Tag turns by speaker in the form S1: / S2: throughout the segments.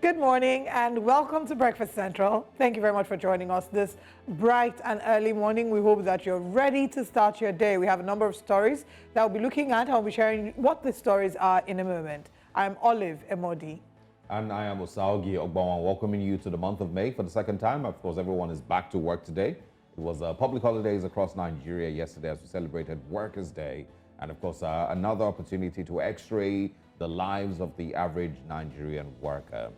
S1: Good morning and welcome to Breakfast Central. Thank you very much for joining us this bright and early morning. We hope that you're ready to start your day. We have a number of stories that we'll be looking at. I'll be sharing what the stories are in a moment. I'm Olive Emodi.
S2: And I am Osaogi Ogbawan, welcoming you to the month of May for the second time. Of course, everyone is back to work today. It was public holidays across Nigeria yesterday as we celebrated Workers' Day. And of course, another opportunity to x-ray the lives of the average Nigerian worker.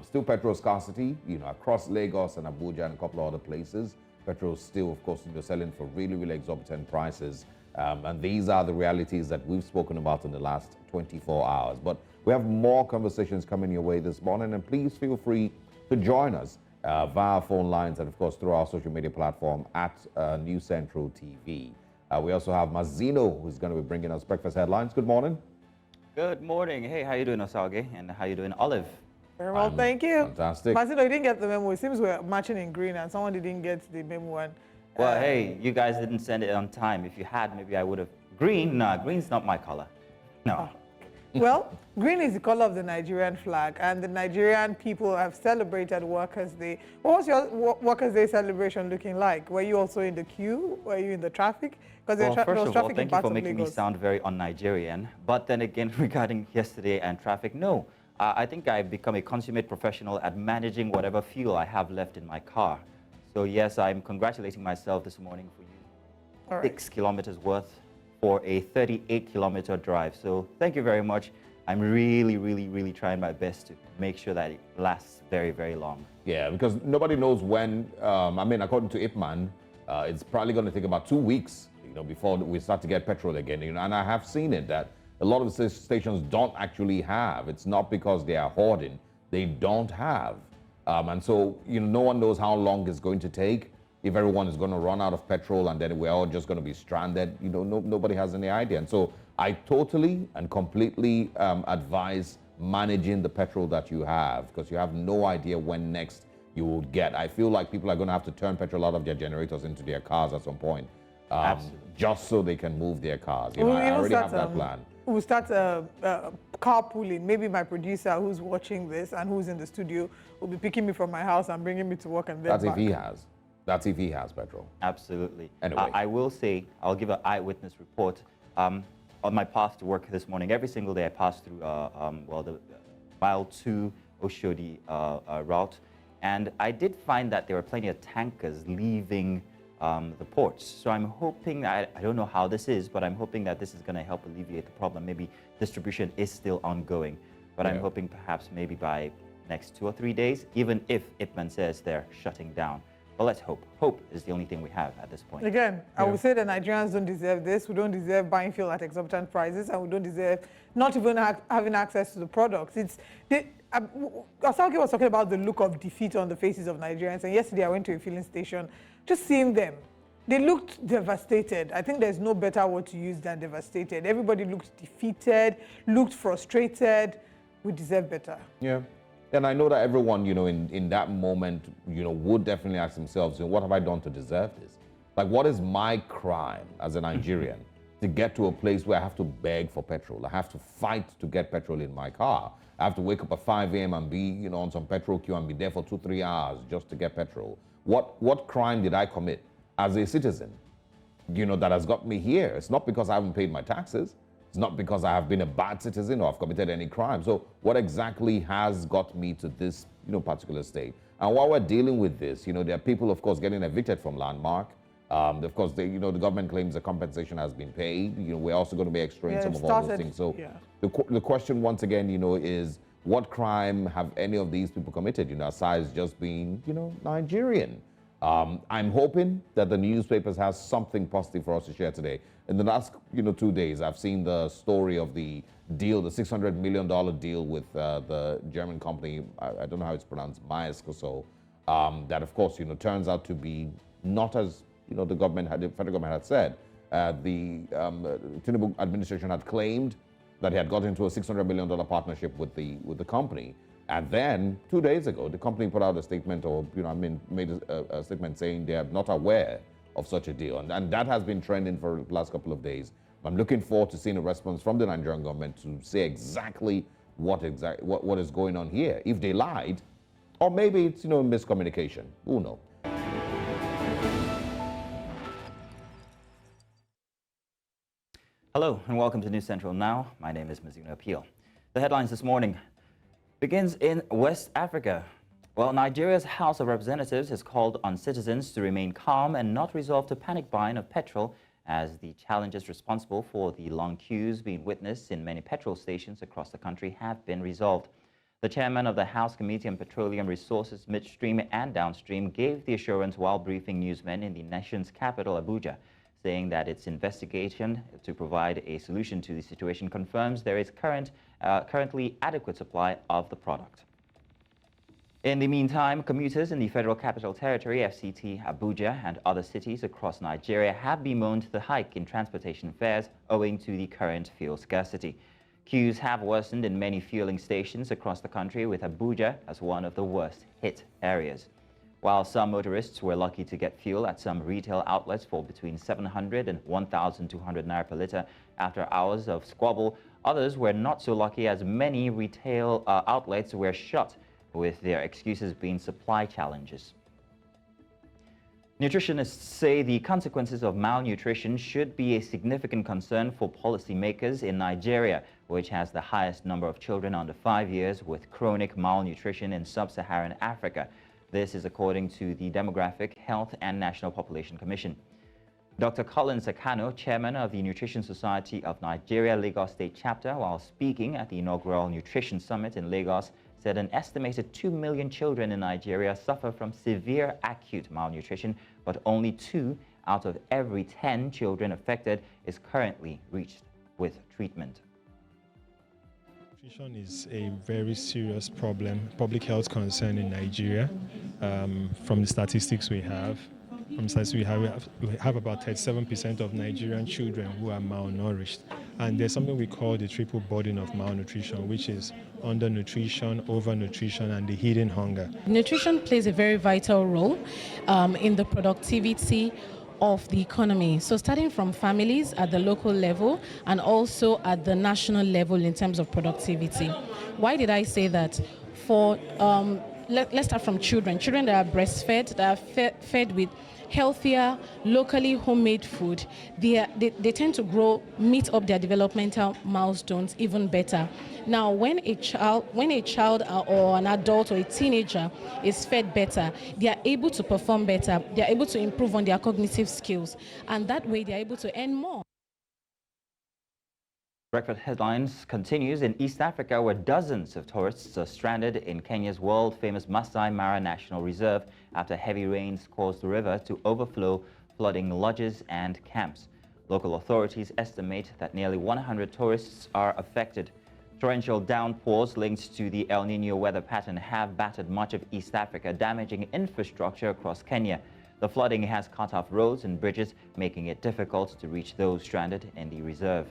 S2: Still petrol scarcity, across Lagos and Abuja and a couple of other places. Petrol still, of course, selling for really, really exorbitant prices. And these are the realities that we've spoken about in the last 24 hours. But we have more conversations coming your way this morning, and please feel free to join us via phone lines and, of course, through our social media platform at News Central TV. We also have Mazino, who's going to be bringing us breakfast headlines. Good morning.
S3: Good morning. Hey, how you doing, Osage? And how you doing, Olive?
S1: Very well, thank you.
S2: Fantastic.
S1: Mazino, you didn't get the memo. It seems we're matching in green and someone didn't get the memo one.
S3: Well, hey, you guys didn't send it on time. If you had, maybe I would have. Green? Nah, green's not my color. No.
S1: Well, green is the color of the Nigerian flag, and the Nigerian people have celebrated Workers' Day. What was your Workers' Day celebration looking like? Were you also in the queue? Were you in the traffic?
S3: Well, first of all, thank you for making me sound very un-Nigerian. But then again, regarding yesterday and traffic, no. I think I've become a consummate professional at managing whatever fuel I have left in my car. So yes, I'm congratulating myself this morning for using 6 kilometers worth for a 38-kilometer drive. So thank you very much. I'm really, really, really trying my best to make sure that it lasts very, very long.
S2: Yeah, because nobody knows when, according to Ipman, it's probably going to take about 2 weeks, before we start to get petrol again. And I have seen it that a lot of the stations don't actually have. It's not because they are hoarding. They don't have. And so, no one knows how long it's going to take. If everyone is going to run out of petrol and then we're all just going to be stranded, nobody has any idea. And so I totally and completely advise managing the petrol that you have, because you have no idea when next you will get. I feel like people are going to have to turn petrol out of their generators into their cars at some point, just so they can move their cars. I already have that plan.
S1: We'll start carpooling. Maybe my producer who's watching this and who's in the studio will be picking me from my house and bringing me to work and then
S2: That's
S1: back.
S2: if he has. That's if he has petrol.
S3: Absolutely.
S2: Anyway.
S3: I will say, I'll give an eyewitness report. On my path to work this morning, every single day I pass through the mile 2 Oshodi route, and I did find that there were plenty of tankers leaving the ports. So I'm hoping, I don't know how this is, but I'm hoping that this is going to help alleviate the problem. Maybe distribution is still ongoing, but I'm hoping perhaps maybe by next 2 or 3 days, even if Ipman says they're shutting down. But let's hope. Hope is the only thing we have at this point.
S1: Again, I would say that Nigerians don't deserve this. We don't deserve buying fuel at exorbitant prices, and we don't deserve not even having access to the products. Asaki was talking about the look of defeat on the faces of Nigerians, and yesterday I went to a filling station, just seeing them. They looked devastated. I think there's no better word to use than devastated. Everybody looked defeated, looked frustrated. We deserve better.
S2: Yeah. And I know that everyone, in that moment, would definitely ask themselves, what have I done to deserve this? Like, what is my crime as a Nigerian to get to a place where I have to beg for petrol? I have to fight to get petrol in my car. I have to wake up at 5 a.m. and be, on some petrol queue and be there for 2-3 hours just to get petrol. What crime did I commit as a citizen, that has got me here? It's not because I haven't paid my taxes. It's not because I have been a bad citizen or I've committed any crime. So what exactly has got me to this, particular state? And while we're dealing with this, there are people, of course, getting evicted from Landmark. Of course, the government claims the compensation has been paid. We're also going to be extracting some of all those things. So the question once again, is what crime have any of these people committed, aside just being, Nigerian? I'm hoping that the newspapers has something positive for us to share today. In the last, 2 days, I've seen the story of the deal, the $600 million deal with the German company, I don't know how it's pronounced, Maersk or so, that, of course, turns out to be not as, the federal government had said. The Tinubu administration had claimed that he had got into a $600 million partnership with the company. And then 2 days ago, the company put out a statement, made a statement saying they are not aware of such a deal. And that has been trending for the last couple of days. I'm looking forward to seeing a response from the Nigerian government to say exactly what is going on here. If they lied, or maybe it's miscommunication. Who knows?
S3: Hello and welcome to News Central Now. My name is Mizuno Appeal. The headlines this morning begins in West Africa. Well, Nigeria's House of Representatives has called on citizens to remain calm and not resort to panic buying of petrol as the challenges responsible for the long queues being witnessed in many petrol stations across the country have been resolved. The chairman of the House Committee on Petroleum Resources Midstream and Downstream gave the assurance while briefing newsmen in the nation's capital, Abuja, saying that its investigation to provide a solution to the situation confirms there is currently adequate supply of the product. In the meantime, commuters in the Federal Capital Territory, FCT, Abuja, and other cities across Nigeria have bemoaned the hike in transportation fares owing to the current fuel scarcity. Queues have worsened in many fueling stations across the country, with Abuja as one of the worst hit areas. While some motorists were lucky to get fuel at some retail outlets for between 700 and 1,200 naira per litre after hours of squabble, others were not so lucky as many retail outlets were shut, with their excuses being supply challenges. Nutritionists say the consequences of malnutrition should be a significant concern for policymakers in Nigeria, which has the highest number of children under 5 years with chronic malnutrition in sub-Saharan Africa. This is according to the Demographic, Health and National Population Commission. Dr. Colin Sakano, chairman of the Nutrition Society of Nigeria Lagos State Chapter, while speaking at the inaugural Nutrition Summit in Lagos, said an estimated 2 million children in Nigeria suffer from severe acute malnutrition, but only 2 out of every 10 children affected is currently reached with treatment.
S4: Nutrition is a very serious problem, public health concern in Nigeria. From the statistics we have, we have about 37% of Nigerian children who are malnourished. And there's something we call the triple burden of malnutrition, which is undernutrition, overnutrition, and the hidden hunger.
S5: Nutrition plays a very vital role in the productivity of the economy. So starting from families at the local level and also at the national level in terms of productivity. Why did I say that? For let's start from children. Children that are breastfed, that are fed with healthier, locally homemade food, they tend to meet up their developmental milestones even better. Now, when a child or an adult or a teenager is fed better, they are able to perform better, they are able to improve on their cognitive skills, and that way they are able to earn more.
S3: Breakfast Headlines continues in East Africa, where dozens of tourists are stranded in Kenya's world-famous Masai Mara National Reserve after heavy rains caused the river to overflow, flooding lodges and camps. Local authorities estimate that nearly 100 tourists are affected. Torrential downpours linked to the El Nino weather pattern have battered much of East Africa, damaging infrastructure across Kenya. The flooding has cut off roads and bridges, making it difficult to reach those stranded in the reserve.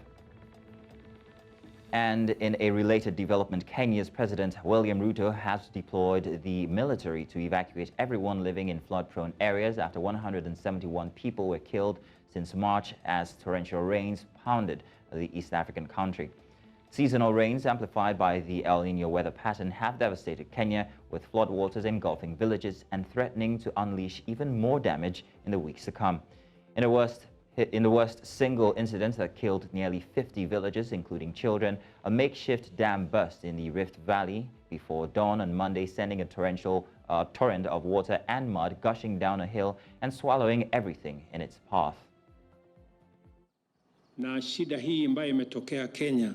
S3: And in a related development, Kenya's President William Ruto has deployed the military to evacuate everyone living in flood-prone areas after 171 people were killed since March as torrential rains pounded the East African country. Seasonal rains amplified by the El Nino weather pattern have devastated Kenya, with floodwaters engulfing villages and threatening to unleash even more damage in the weeks to come. In the worst single incident that killed nearly 50 villagers, including children, a makeshift dam burst in the Rift Valley before dawn on Monday, sending a torrent of water and mud gushing down a hill and swallowing everything in its path.
S6: Na shida hii ambayo imetokea Kenya,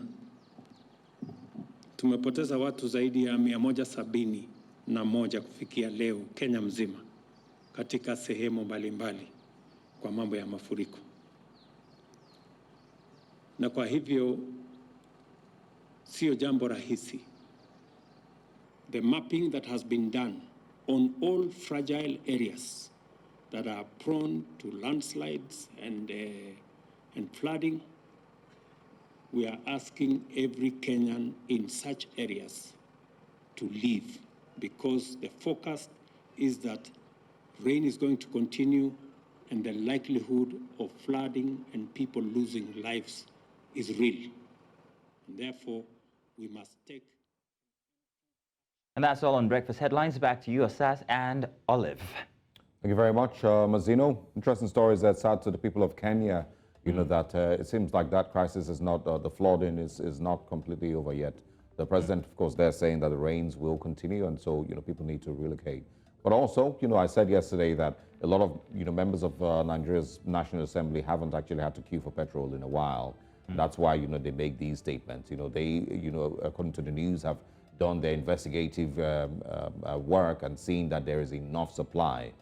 S6: tumepoteza watu zaidi ya 171 kufikia leo Kenya mzima katika sehemu mbalimbali kwa mambo ya mafuriko. Na kwa hivyo sio jambo rahisi. The mapping that has been done on all fragile areas that are prone to landslides and flooding, we are asking every Kenyan in such areas to leave, because the forecast is that rain is going to continue and the likelihood of flooding and people losing lives is real. And therefore, we must take
S3: And that's all on Breakfast Headlines. Back to you, Asas and Olive.
S2: Thank you very much, Mazino. Interesting stories that's sad to the people of Kenya. You know that it seems like that crisis is not, the flooding is not completely over yet. The president, of course, they're saying that the rains will continue, and so, people need to relocate. But also, I said yesterday that a lot of, members of Nigeria's National Assembly haven't actually had to queue for petrol in a while. That's why, they make these statements. They, according to the news, have done their investigative work and seen that there is enough supply.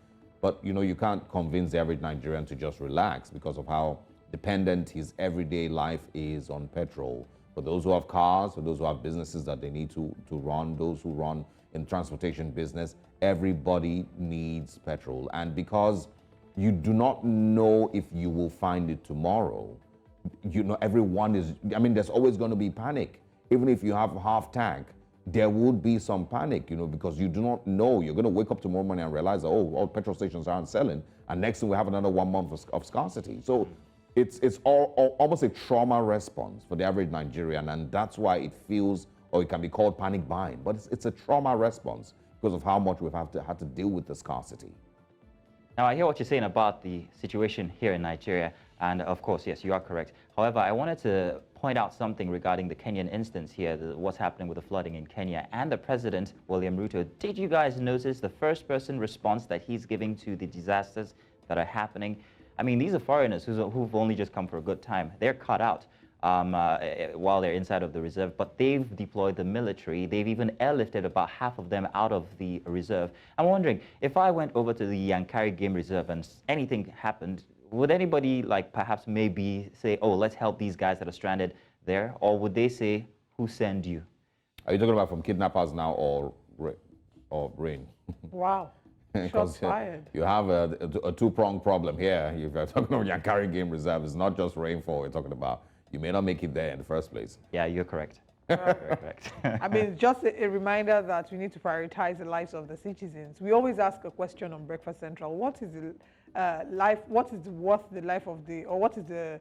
S2: But, you can't convince the average Nigerian to just relax because of how dependent his everyday life is on petrol. For those who have cars, for those who have businesses that they need to run, those who run in transportation business, everybody needs petrol. And because you do not know if you will find it tomorrow, everyone is, there's always going to be panic. Even if you have half tank, there would be some panic, because you do not know. You're going to wake up tomorrow morning and realize, oh, all petrol stations aren't selling. And next thing we have another 1 month of scarcity. So it's almost a trauma response for the average Nigerian. And that's why it feels, or it can be called panic buying. But it's a trauma response because of how much we've had to deal with the scarcity.
S3: Now, I hear what you're saying about the situation here in Nigeria. And of course, yes, you are correct. However, I wanted to point out something regarding the Kenyan instance here, what's happening with the flooding in Kenya and the President, William Ruto. Did you guys notice the first-person response that he's giving to the disasters that are happening? These are foreigners who've only just come for a good time. They're caught out while they're inside of the reserve, but they've deployed the military. They've even airlifted about half of them out of the reserve. I'm wondering, if I went over to the Yankari Game Reserve and anything happened, would anybody perhaps maybe say, oh, let's help these guys that are stranded there? Or would they say, who sent you?
S2: Are you talking about from kidnappers now or rain?
S1: Wow. Shots fired.
S2: You have a two-pronged problem here. If you're talking about Yankari Game Reserve, it's not just rainfall you're talking about. You may not make it there in the first place.
S3: Yeah, you're correct. You're correct.
S1: Just a reminder that we need to prioritize the lives of the citizens. We always ask a question on Breakfast Central: what is the life? What is worth the life of the, or what is the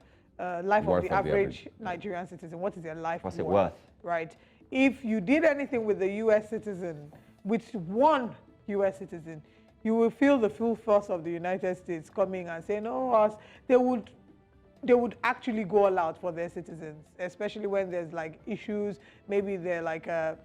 S1: life of the average Nigerian citizen? What is their life
S3: What's it worth?
S1: Right. If you did anything with the U.S. citizen, with one U.S. citizen, you will feel the full force of the United States coming and saying, "Oh, they would actually go all out for their citizens, especially when there's issues. Maybe they're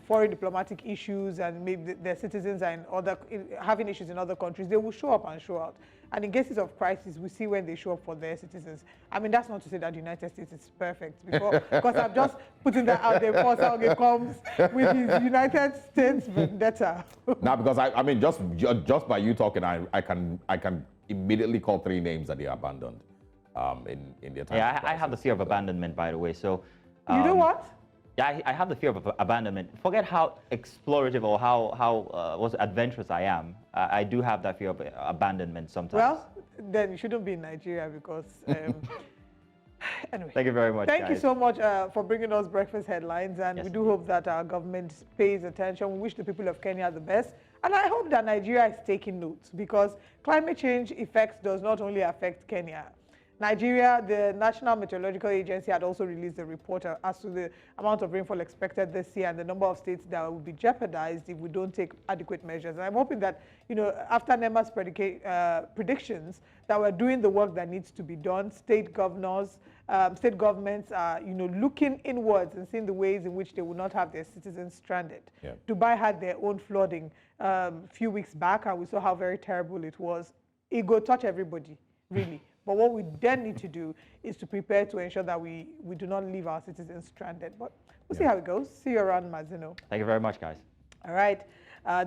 S1: foreign diplomatic issues, and maybe their citizens are having issues in other countries. They will show up and show out. And in cases of crisis, we see when they show up for their citizens. That's not to say that the United States is perfect, because I'm just putting that out there before Salge comes with his United States vendetta.
S2: Now, because just by you talking, I can immediately call 3 names that they abandoned in their time.
S3: Yeah, I have the fear of abandonment, by the way. So
S1: you know what?
S3: Yeah, I have the fear of abandonment. Forget how explorative or how adventurous I am. I do have that fear of abandonment sometimes.
S1: Well, then you shouldn't be in Nigeria because. Anyway.
S3: Thank you very much.
S1: Thank you so much for bringing us Breakfast Headlines, and
S3: yes,
S1: we do hope that our government pays attention. We wish the people of Kenya the best, and I hope that Nigeria is taking notes, because climate change effects does not only affect Kenya. Nigeria, the National Meteorological Agency had also released a report as to the amount of rainfall expected this year and the number of states that will be jeopardized if we don't take adequate measures. And I'm hoping that, after NEMA's predictions, that we're doing the work that needs to be done. State governors, state governments are, looking inwards and seeing the ways in which they will not have their citizens stranded.
S2: Yeah.
S1: Dubai had their own flooding a few weeks back, and we saw how very terrible it was. It will touch everybody, really. But what we then need to do is to prepare to ensure that we do not leave our citizens stranded. But we'll see how it goes. See you around, Mazino.
S3: Thank you very much, guys.
S1: All right.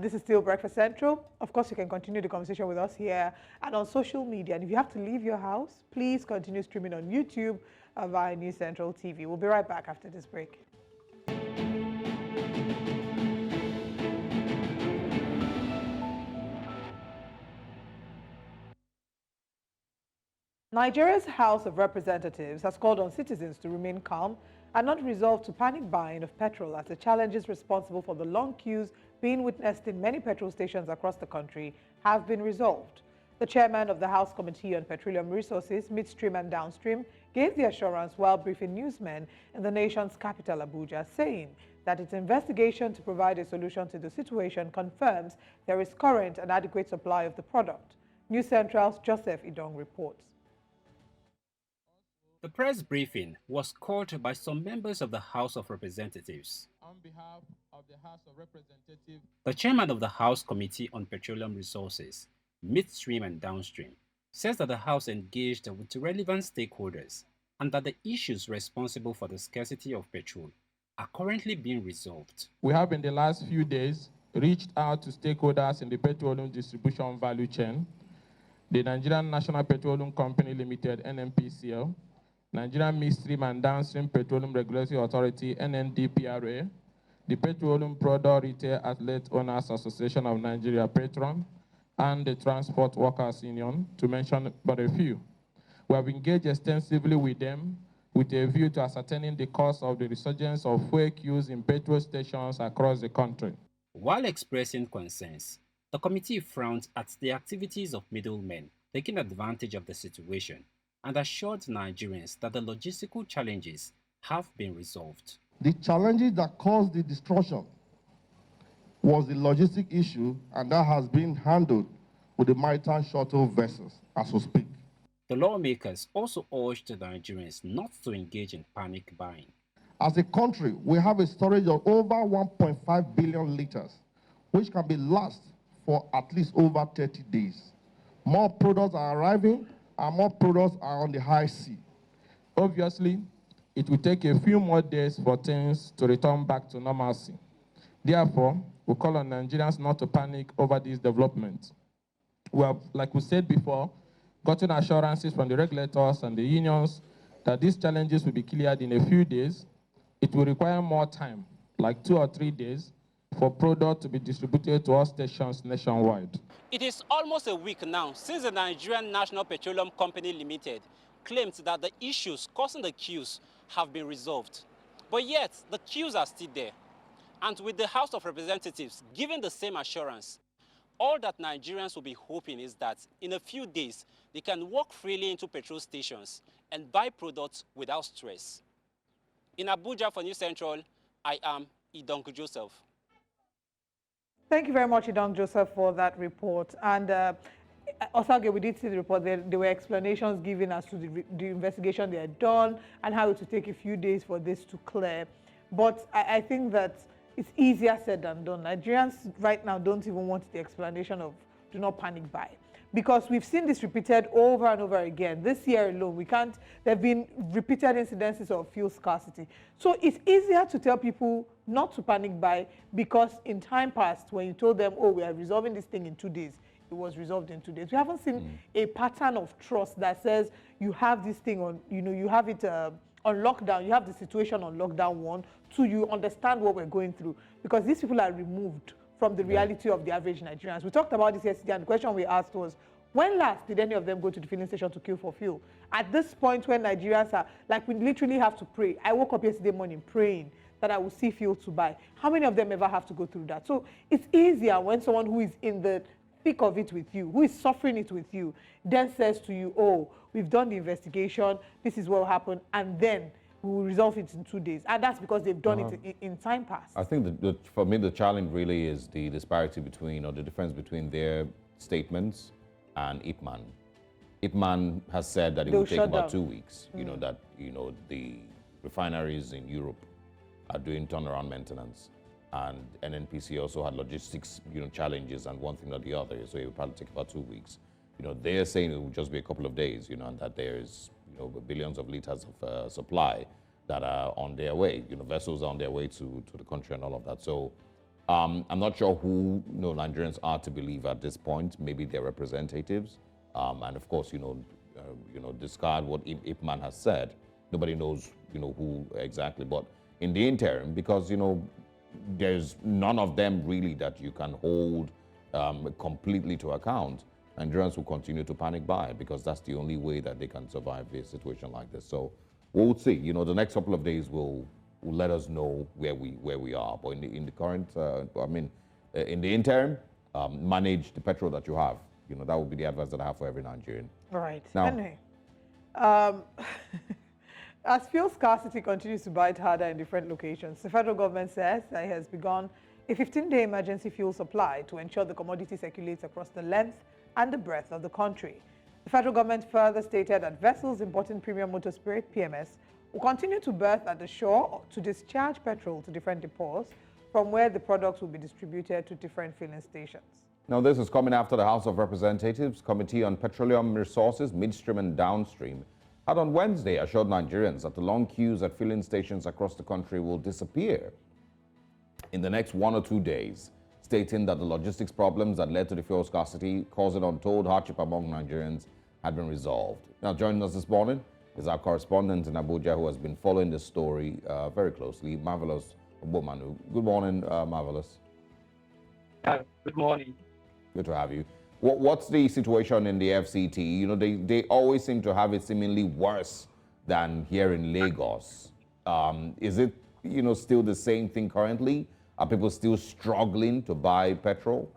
S1: This is still Breakfast Central. Of course, you can continue the conversation with us here and on social media. And if you have to leave your house, please continue streaming on YouTube via News Central TV. We'll be right back after this break. Nigeria's House of Representatives has called on citizens to remain calm and not resort to panic buying of petrol, as the challenges responsible for the long queues being witnessed in many petrol stations across the country have been resolved. The chairman of the House Committee on Petroleum Resources, Midstream and Downstream, gave the assurance while briefing newsmen in the nation's capital, Abuja, saying that its investigation to provide a solution to the situation confirms there is current and adequate supply of the product. News Central's Joseph Idong reports.
S7: The press briefing was called by some members of the House of Representatives.
S8: On behalf of the House of Representatives,
S7: The chairman of the House Committee on Petroleum Resources, Midstream and Downstream, says that the House engaged with relevant stakeholders and that the issues responsible for the scarcity of petrol are currently being resolved.
S8: we have in the last few days reached out to stakeholders in the petroleum distribution value chain, the Nigerian National Petroleum Company Limited, NNPCL, Nigerian Midstream and Downstream Petroleum Regulatory Authority, NNDPRA, the Petroleum Product Retail Outlet Owners Association of Nigeria, Petron, and the Transport Workers Union, to mention but a few. We have engaged extensively with them with a view to ascertaining the cause of the resurgence of fuel queues in petrol stations across the country.
S7: While expressing concerns, the committee frowned at the activities of middlemen taking advantage of the situation and assured Nigerians that the logistical challenges have been resolved.
S9: The challenges that caused the destruction was the logistic issue, and that has been handled with the maritime shuttle vessels as we speak.
S7: The lawmakers also urged the Nigerians not to engage in panic buying.
S9: As a country, we have a storage of over 1.5 billion liters, which can be last for at least over 30 days. More products are arriving, and more products are on the high sea.
S8: Obviously, it will take a few more days for things to return back to normalcy. Therefore, we call on Nigerians not to panic over these developments. We have, like we said before, gotten assurances from the regulators and the unions that these challenges will be cleared in a few days. It will require more time, like 2 or 3 days, for product to be distributed to all stations nationwide.
S7: It is almost a week now since the Nigerian National Petroleum Company Limited claimed that the issues causing the queues have been resolved. But yet, the queues are still there. And with the House of Representatives giving the same assurance, all that Nigerians will be hoping is that in a few days, they can walk freely into petrol stations and buy products without stress. In Abuja for News Central, I am Idong Joseph.
S1: Thank you very much, Idong Joseph, for that report. And Osage, we did see the report. There were explanations given as to the investigation they had done and how it would take a few days for this to clear. But I think that it's easier said than done. Nigerians right now don't even want the explanation of do not panic buy, because we've seen this repeated over and over again. This year alone, there have been repeated incidences of fuel scarcity. So it's easier to tell people not to panic buy, because in time past, when you told them, oh, we are resolving this thing in 2 days, it was resolved in 2 days. We haven't seen a pattern of trust that says you have this thing on, you have it on lockdown, you have the situation on lockdown 1, 2, you understand what we're going through, because these people are removed from the reality of the average Nigerians. We talked about this yesterday, and the question we asked was, when last did any of them go to the filling station to queue for fuel? At this point when Nigerians are, like, we literally have to pray. I woke up yesterday morning praying that I will see fuel to buy. How many of them ever have to go through that? So it's easier when someone who is in the thick of it with you, who is suffering it with you, then says to you, oh, we've done the investigation, this is what will happen, and then we will resolve it in 2 days. And that's because they've done it in time past.
S2: I think for me, the challenge really is the disparity between, or the difference between their statements and IPMAN. IPMAN has said that it will take about 2 weeks, that, the refineries in Europe are doing turnaround maintenance, and NNPC also had logistics, challenges and one thing or the other, so it will probably take about 2 weeks. They're saying it will just be a couple of days, and that there's, billions of liters of supply that are on their way. Vessels are on their way to the country and all of that. So I'm not sure who Nigerians are to believe at this point. Maybe their representatives, and of course, discard what IPMAN has said. Nobody knows, who exactly. But in the interim, because there's none of them really that you can hold completely to account, Nigerians will continue to panic buy, because that's the only way that they can survive a situation like this. So we'll see. The next couple of days will let us know where we are. But in the current, in the interim, manage the petrol that you have. That would be the advice that I have for every Nigerian.
S1: Right.
S2: Now,
S1: Anyway, As fuel scarcity continues to bite harder in different locations, the federal government says that it has begun a 15-day emergency fuel supply to ensure the commodity circulates across the length and the breadth of the country. The federal government further stated that vessels importing premium motor spirit, PMS, will continue to berth at the shore to discharge petrol to different depots from where the products will be distributed to different filling stations.
S2: Now, this is coming after the House of Representatives Committee on Petroleum Resources, Midstream and Downstream had on Wednesday assured Nigerians that the long queues at filling stations across the country will disappear in the next 1 or 2 days, stating that the logistics problems that led to the fuel scarcity, causing untold hardship among Nigerians, had been resolved. Now, joining us this morning is our correspondent in Abuja who has been following this story very closely, Marvelous Obomanu. Good morning, Marvelous.
S10: Good morning.
S2: Good to have you. What's the situation in the FCT? You know, they always seem to have it seemingly worse than here in Lagos. Is it, you know, still the same thing currently? Are people still struggling to buy petrol?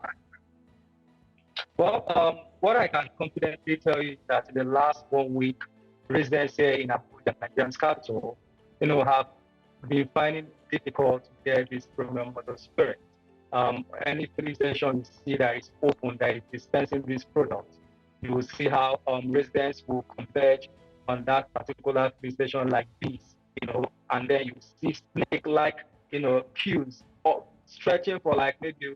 S10: Well, what I can confidently tell you is that in the last 1 week, residents here in Abuja, Nigerian's capital, have been finding it difficult to get this premium motor spirit. Any filling station you see that is open, that is dispensing this product, you will see how residents will converge on that particular filling station like this, and then you see snake-like, queues stretching for like maybe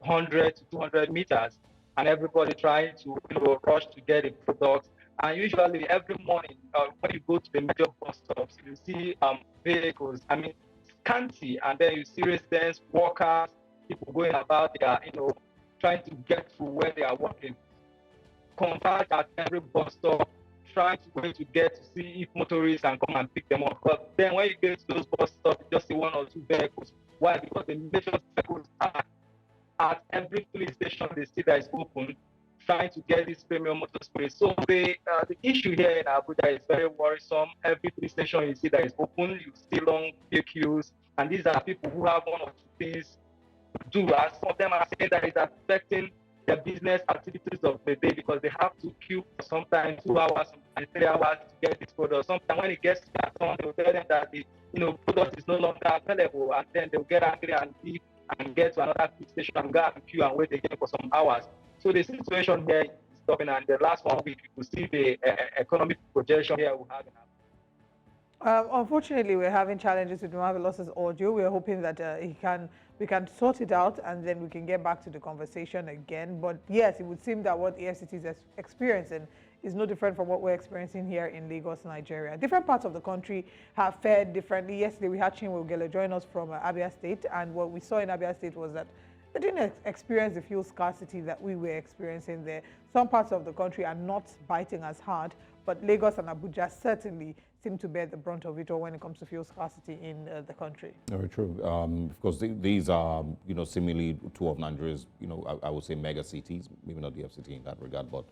S10: 100 to 200 meters, and everybody trying to, rush to get the product. And usually every morning, when you go to the major bus stops, you see vehicles, scanty, and then you see residents, workers, people going about their, trying to get to where they are working, converge at every bus stop, trying to get to see if motorists can come and pick them up. But then when you get to those bus stops, you just see 1 or 2 vehicles. Why? Because the major vehicles are at every filling station they see that is open, trying to get this premium motor spirit. So the issue here in Abuja is very worrisome. Every filling station you see that is open, you see long queues, and these are people who have 1 or 2 things to do. As some of them are saying that it's affecting their business activities of the day because they have to queue for sometimes 2 hours, sometimes 3 hours to get this product. Sometimes when it gets to that time, they'll tell them that the product is no longer available, and then they'll get angry and leave and get to another station and go out to queue and wait again for some hours. So the situation here is stopping, and the last 1 week, you could see the economic projection here we have in
S1: Unfortunately, we're having challenges with Marvelous's audio. We're hoping that we can sort it out and then we can get back to the conversation again. But yes, it would seem that what the FCT is experiencing is no different from what we're experiencing here in Lagos, Nigeria. Different parts of the country have fared differently. Yesterday, we had Chinwe Ugele join us from Abia State, and what we saw in Abia State was that they didn't experience the fuel scarcity that we were experiencing there. Some parts of the country are not biting as hard, but Lagos and Abuja certainly seem to bear the brunt of it all when it comes to fuel scarcity in the country.
S2: Very true. Of course, these are, seemingly 2 of Nigeria's, I would say mega cities, maybe not the FCT in that regard, but,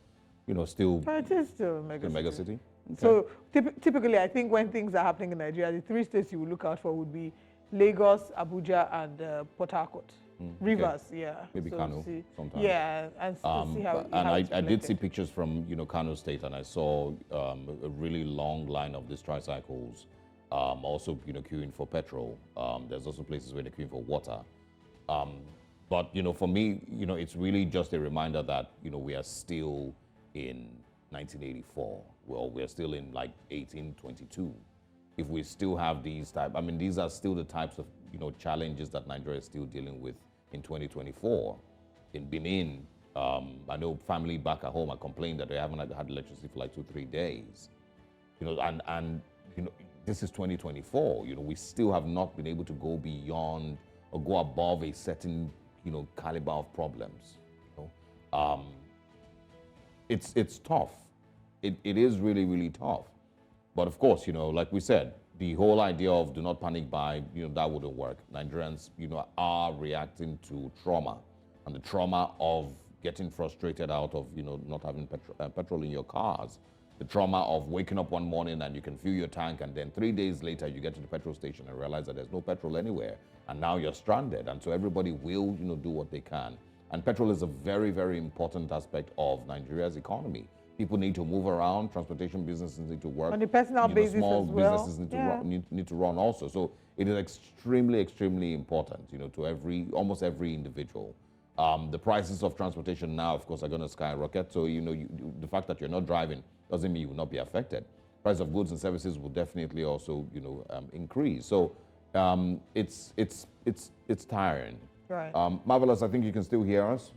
S2: still.
S1: But it is still a mega
S2: city. Okay.
S1: So typically, I think when things are happening in Nigeria, the 3 states you would look out for would be Lagos, Abuja, and Port Harcourt. Rivers, okay. Yeah.
S2: Maybe
S1: so
S2: Kano sometimes.
S1: Yeah, and see how.
S2: And I did see pictures from Kano State, and I saw a really long line of these tricycles, also queuing for petrol. There's also places where they're queuing for water. But for me, it's really just a reminder that we are still in 1984. Well, we're still in like 1822. If we still have these these are still the types of challenges that Nigeria is still dealing with in 2024. In Benin, I know family back at home are complaining that they haven't had electricity for like 2-3 days. And this is 2024. We still have not been able to go beyond or go above a certain caliber of problems. It's tough. It is really, really tough. But of course, like we said, the whole idea of do not panic buy, that wouldn't work. Nigerians, are reacting to trauma, and the trauma of getting frustrated out of, not having petrol in your cars. The trauma of waking up one morning and you can fill your tank, and then 3 days later you get to the petrol station and realize that there's no petrol anywhere, and now you're stranded. And so everybody will, do what they can. And petrol is a very, very important aspect of Nigeria's economy. People need to move around. Transportation businesses need to work.
S1: On a personal basis
S2: small
S1: as well.
S2: businesses need to run, need to run also. So it is extremely, extremely important, to almost every individual. The prices of transportation now, of course, are going to skyrocket. So the fact that you're not driving doesn't mean you will not be affected. Price of goods and services will definitely also, increase. So it's tiring.
S1: Right.
S2: Marvelous, I think you can still hear us.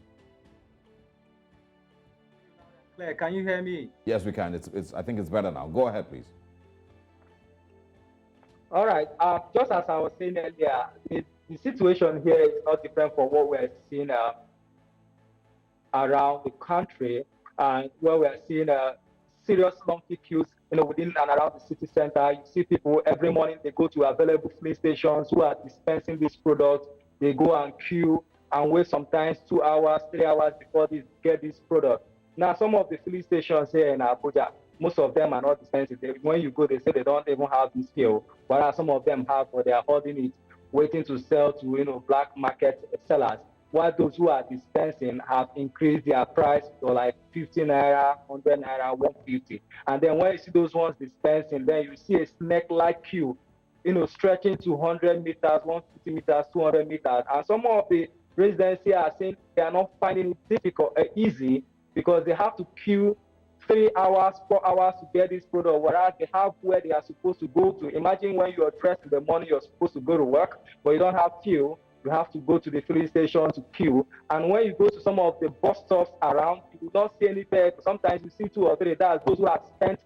S11: Claire, can you hear me?
S2: Yes, we can. I think it's better now. Go ahead, please.
S10: All right. Just as I was saying earlier, the situation here is not different from what we're seeing around the country, and where we're seeing serious long queues, within and around the city center. You see people every morning, they go to available filling stations who are dispensing this product. They go and queue and wait sometimes 2 hours, 3 hours before they get this product. Now, some of the filling stations here in Abuja, most of them are not dispensing. When you go, they say they don't even have this skill, whereas some of them have, but they are holding it, waiting to sell to black market sellers. While those who are dispensing have increased their price to like 50 naira, 100 naira, 150. And then when you see those ones dispensing, then you see a snake-like queue, stretching to 100 meters, 150 meters, 200 meters. And some of the residents here are saying they are not finding it difficult, easy, because they have to queue 3 hours, 4 hours to get this product, whereas they have where they are supposed to go to. Imagine when you're dressed in the morning, you're supposed to go to work, but you don't have fuel. You have to go to the filling station to queue. And when you go to some of the bus stops around, you will not see any vehicle. Sometimes you see 2 or 3. That's those who have spent,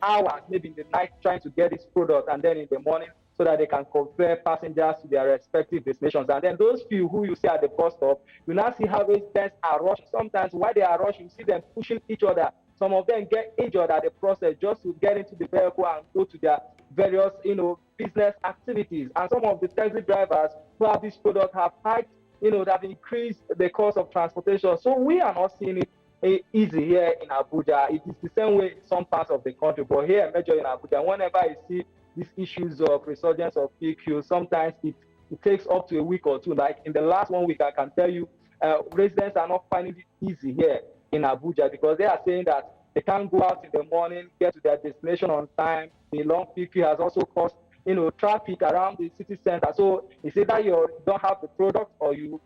S10: hours, maybe in the night, trying to get this product, and then in the morning, so that they can convey passengers to their respective destinations. And then those few who you see at the bus stop, you now see how residents are rushing. Sometimes while they are rushing, you see them pushing each other. Some of them get injured at the process just to get into the vehicle and go to their various, business activities. And some of the taxi drivers who have this product have hiked, that have increased the cost of transportation. So we are not seeing it easy here in Abuja. It is the same way in some parts of the country, but here, major in Abuja, whenever you see these issues of resurgence of PQ, sometimes it takes up to a week or two. Like in the last 1 week, I can tell you, residents are not finding it easy here in Abuja, because they are saying that they can't go out in the morning, get to their destination on time. The long PQ has also caused, traffic around the city center. So it's either you don't have the product, or you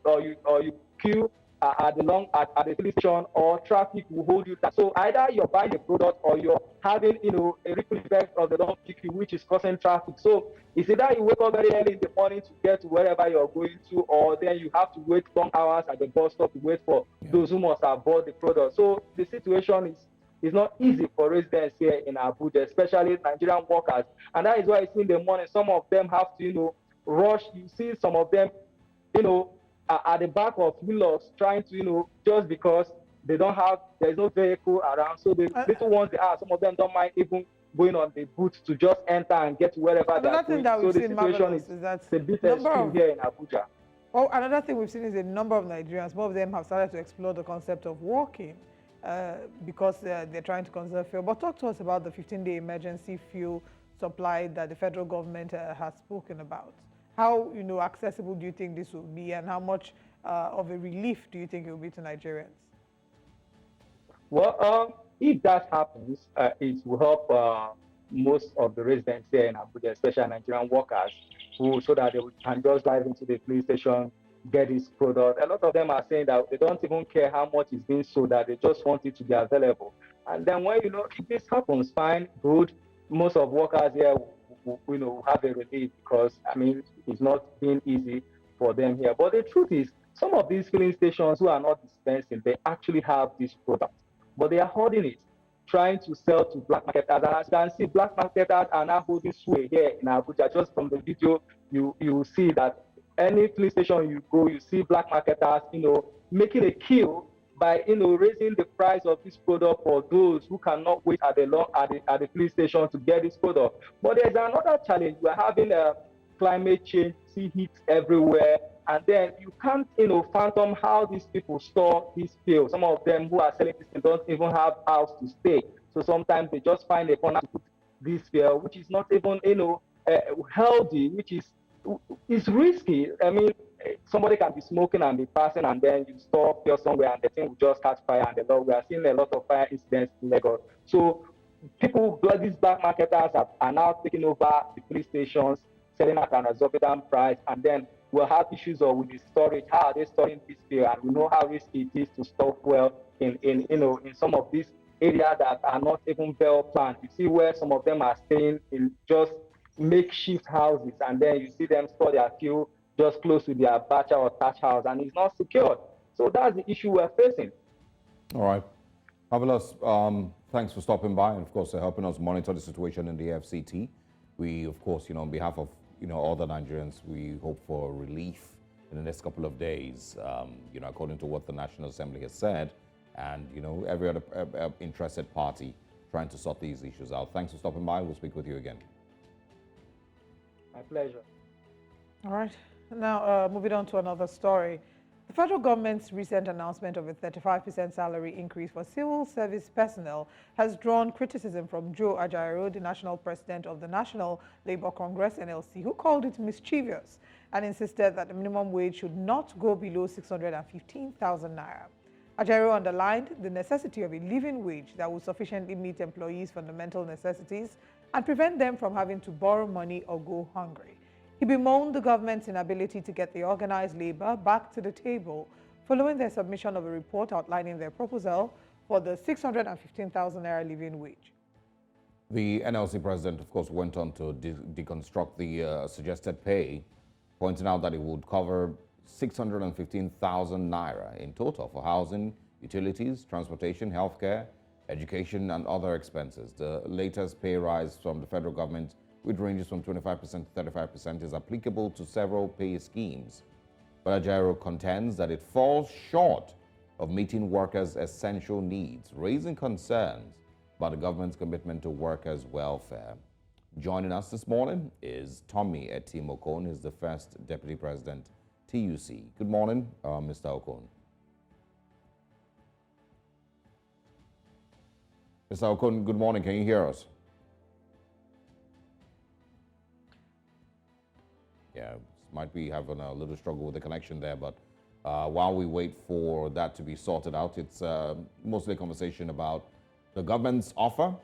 S10: queue at the filling station, or traffic will hold you down. So either you're buying the product, or you're having a ripple effect of the long PQ, which is causing traffic. So it's either you wake up very early in the morning to get to wherever you're going to, or then you have to wait long hours at the bus stop to wait for those who must have bought the product. So the situation is not easy for residents here in Abuja, especially Nigerian workers. And that is why you see in the morning, some of them have to, rush. You see some of them, at the back of wheelers trying to, just because there's no vehicle around. So the little ones they are, some of them don't mind even going on the boot to just enter and get to wherever they're going. So the situation is a bit extreme here in Abuja.
S1: Oh, another thing we've seen is a number of Nigerians, more of them have started to explore the concept of walking because they're trying to conserve fuel. But talk to us about the 15-day emergency fuel supply that the federal government has spoken about. How accessible do you think this will be, and how much of a relief do you think it will be to Nigerians?
S10: Well, if that happens, it will help most of the residents here in Abuja, especially Nigerian workers, so that they can just drive into the police station, get this product. A lot of them are saying that they don't even care how much is being sold, that they just want it to be available. And then when if this happens, fine, good. Most of workers here will have a relief, because it's not been easy for them here. But the truth is, some of these filling stations who are not dispensing, they actually have this product, but they are holding it, trying to sell to black marketers. And as you can see, black marketers are now holding sway here in Abuja. Just from the video, you see that any filling station you go, you see black marketers, making a kill by raising the price of this product for those who cannot wait at the filling station to get this product. But there's another challenge. We're having climate change, see heat everywhere, and then you can't fathom how these people store this fuel. Some of them who are selling this don't even have house to stay. So sometimes they just find a corner to put this fuel, which is not even healthy, which is risky. somebody can be smoking and be passing, and then you stop here somewhere, and the thing will just catch fire. And we are seeing a lot of fire incidents in Lagos. So people, these black marketers are now taking over the police stations, selling at an exorbitant price, and then we'll have issues with the storage. How are they storing this fuel? And we know how risky it is to store fuel in some of these areas that are not even well planned. You see where some of them are staying in just makeshift houses, and then you see them store their fuel just close to their bacha or thatch house, and it's not secured. So that's the issue we're facing.
S2: All right. Marvelous. Thanks for stopping by and, of course, helping us monitor the situation in the FCT. We, of course, on behalf of, all the Nigerians, we hope for relief in the next couple of days, according to what the National Assembly has said, and, every other interested party trying to sort these issues out. Thanks for stopping by. We'll speak with you again.
S10: My pleasure.
S1: All right. Now, moving on to another story. The federal government's recent announcement of a 35% salary increase for civil service personnel has drawn criticism from Joe Ajaero, the national president of the National Labour Congress, NLC, who called it mischievous and insisted that the minimum wage should not go below 615,000 naira. Ajaero underlined the necessity of a living wage that will sufficiently meet employees' fundamental necessities and prevent them from having to borrow money or go hungry. He bemoaned the government's inability to get the organized labor back to the table following their submission of a report outlining their proposal for the 615,000 naira living wage.
S2: The NLC president, of course, went on to deconstruct the suggested pay, pointing out that it would cover 615,000 naira in total for housing, utilities, transportation, healthcare, education, and other expenses. The latest pay rise from the federal government, which ranges from 25% to 35%, is applicable to several pay schemes. But Ajaero contends that it falls short of meeting workers' essential needs, raising concerns about the government's commitment to workers' welfare. Joining us this morning is Tommy Etim Okon, who's the first Deputy President, TUC. Good morning, Mr. Okon. Mr. Okon, good morning. Can you hear us? Yeah, might be having a little struggle with the connection there, but while we wait for that to be sorted out, it's mostly a conversation about the government's offer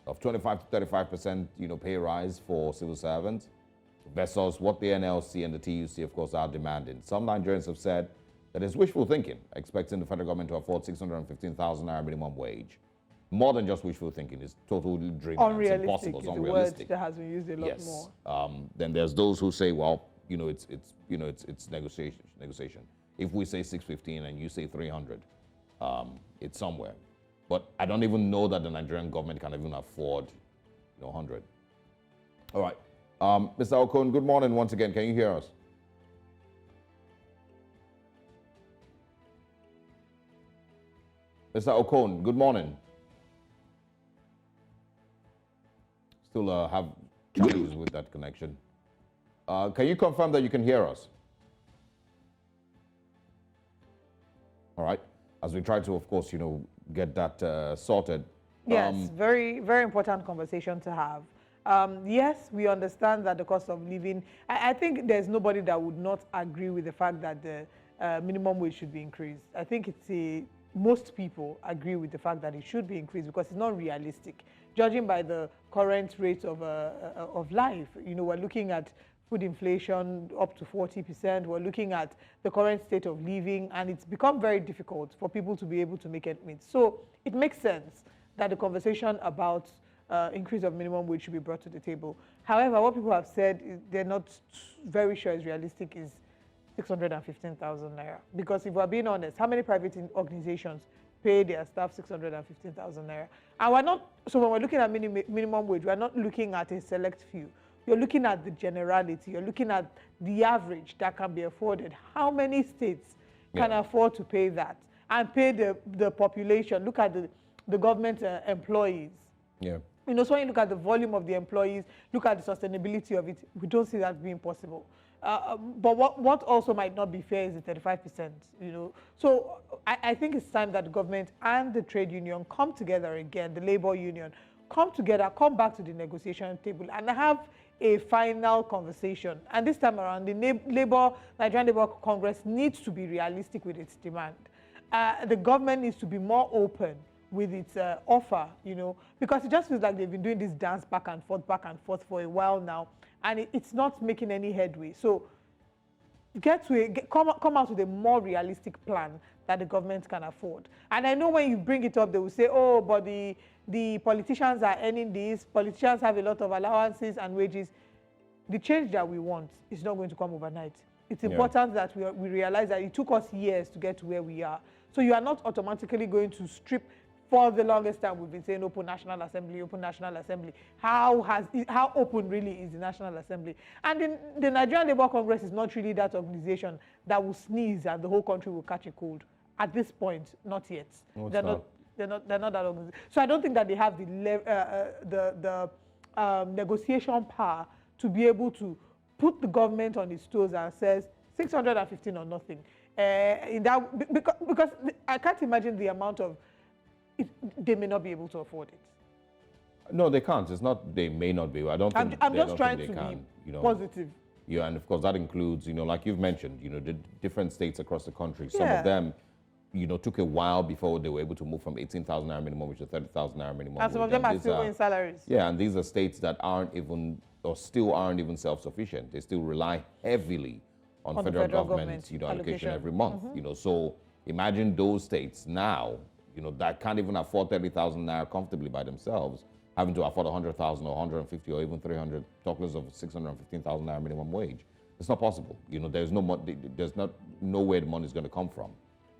S2: of 25 to 35%, pay rise for civil servants versus what the NLC and the TUC, of course, are demanding. Some Nigerians have said that it's wishful thinking, expecting the federal government to afford 615,000 naira minimum wage. More than just wishful thinking, it's totally dreamy. It's impossible. It's unrealistic.
S1: The word that has been used a lot more.
S2: Then there's those who say, well, it's negotiation. If we say 615 and you say 300, it's somewhere. But I don't even know that the Nigerian government can even afford 100. All right. Mr. Okon, good morning once again. Can you hear us? Mr. Okon, good morning. Still have challenges with that connection. Can you confirm that you can hear us? All right. As we try to, of course, get that sorted.
S1: Yes, very, very important conversation to have. Yes, we understand that the cost of living, I think there's nobody that would not agree with the fact that the minimum wage should be increased. I think most people agree with the fact that it should be increased because it's not realistic. Judging by the current rate of life, we're looking at food inflation up to 40%. We're looking at the current state of living, and it's become very difficult for people to be able to make it meet. So it makes sense that the conversation about increase of minimum wage should be brought to the table. However, what people have said they're not very sure is realistic is 615,000 naira. Because if we're being honest, how many private organizations pay their staff 615,000 naira? And so when we're looking at minimum wage, we're not looking at a select few. You're looking at the generality. You're looking at the average that can be afforded. How many states can afford to pay that and pay the population? Look at the government employees.
S2: Yeah.
S1: So when you look at the volume of the employees, look at the sustainability of it, we don't see that being possible. But what also might not be fair is the 35%, So I think it's time that the government and the trade union come together again, the labor union, come together, come back to the negotiation table and have a final conversation. And this time around, the Nigerian Labour Congress needs to be realistic with its demand. The government needs to be more open with its offer, you know, because it just feels like they've been doing this dance back and forth for a while now, and it's not making any headway. So come out with a more realistic plan that the government can afford. And I know when you bring it up, they will say, oh, but the politicians are earning this, politicians have a lot of allowances and wages. The change that we want is not going to come overnight. It's important that we realize that it took us years to get to where we are. So you are not automatically going to strip. For the longest time, we've been saying open National Assembly, open National Assembly. How open really is the National Assembly? And the Nigerian Labour Congress is not really that organization that will sneeze and the whole country will catch a cold. At this point, not yet.
S2: No,
S1: they're not that organization. So I don't think that they have the negotiation power to be able to put the government on its toes and says 615 or nothing. Because I can't imagine the amount of. They may not be able to afford it.
S2: No, they can't. It's not they may not be. I don't think
S1: I'm
S2: they
S1: just
S2: don't
S1: trying
S2: think
S1: to
S2: they can,
S1: be
S2: you know.
S1: positive.
S2: Yeah, and of course that includes, you know, like you've mentioned, you know, the different states across the country. Some of them, you know, took a while before they were able to move from 18,000 naira minimum wage to 30,000 naira minimum wage.
S1: And some of them are still in salaries.
S2: Yeah, and these are states that aren't even, or still aren't even self-sufficient. They still rely heavily on federal government, you know, allocation every month. You know, so imagine those states now, you know, that can't even afford 30,000 naira comfortably by themselves, having to afford 100,000 or 150 or even 300, talk less of 615,000 naira minimum wage. It's not possible. You know, there's no way the money is going to come from.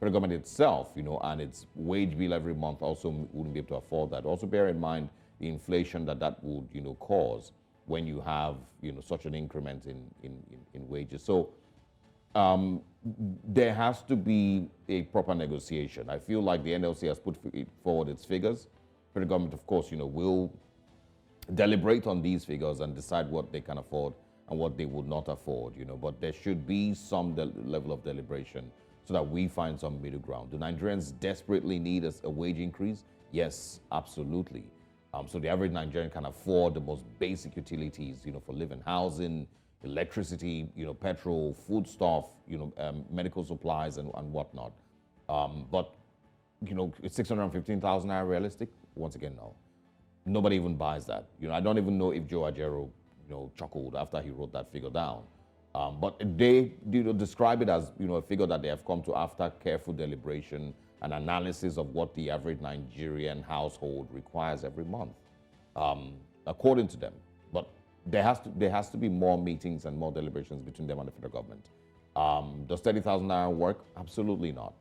S2: The government itself, you know, and its wage bill every month also wouldn't be able to afford that. Also bear in mind the inflation that would, you know, cause when you have, you know, such an increment in wages. So there has to be a proper negotiation. I feel like the NLC has put forward its figures. The government, of course, you know, will deliberate on these figures and decide what they can afford and what they would not afford, you know. But there should be some level of deliberation so that we find some middle ground. Do Nigerians desperately need a wage increase? Yes, absolutely. So the average Nigerian can afford the most basic utilities, you know, for living, housing, electricity, you know, petrol, foodstuff, you know, medical supplies and whatnot. But, you know, is 615,000 naira realistic? Once again, no. Nobody even buys that. You know, I don't even know if Joe Ajero, you know, chuckled after he wrote that figure down. But they, you know, describe it as, you know, a figure that they have come to after careful deliberation and analysis of what the average Nigerian household requires every month, according to them. But there has to be more meetings and more deliberations between them and the federal government. Does 30,000 naira work? Absolutely not.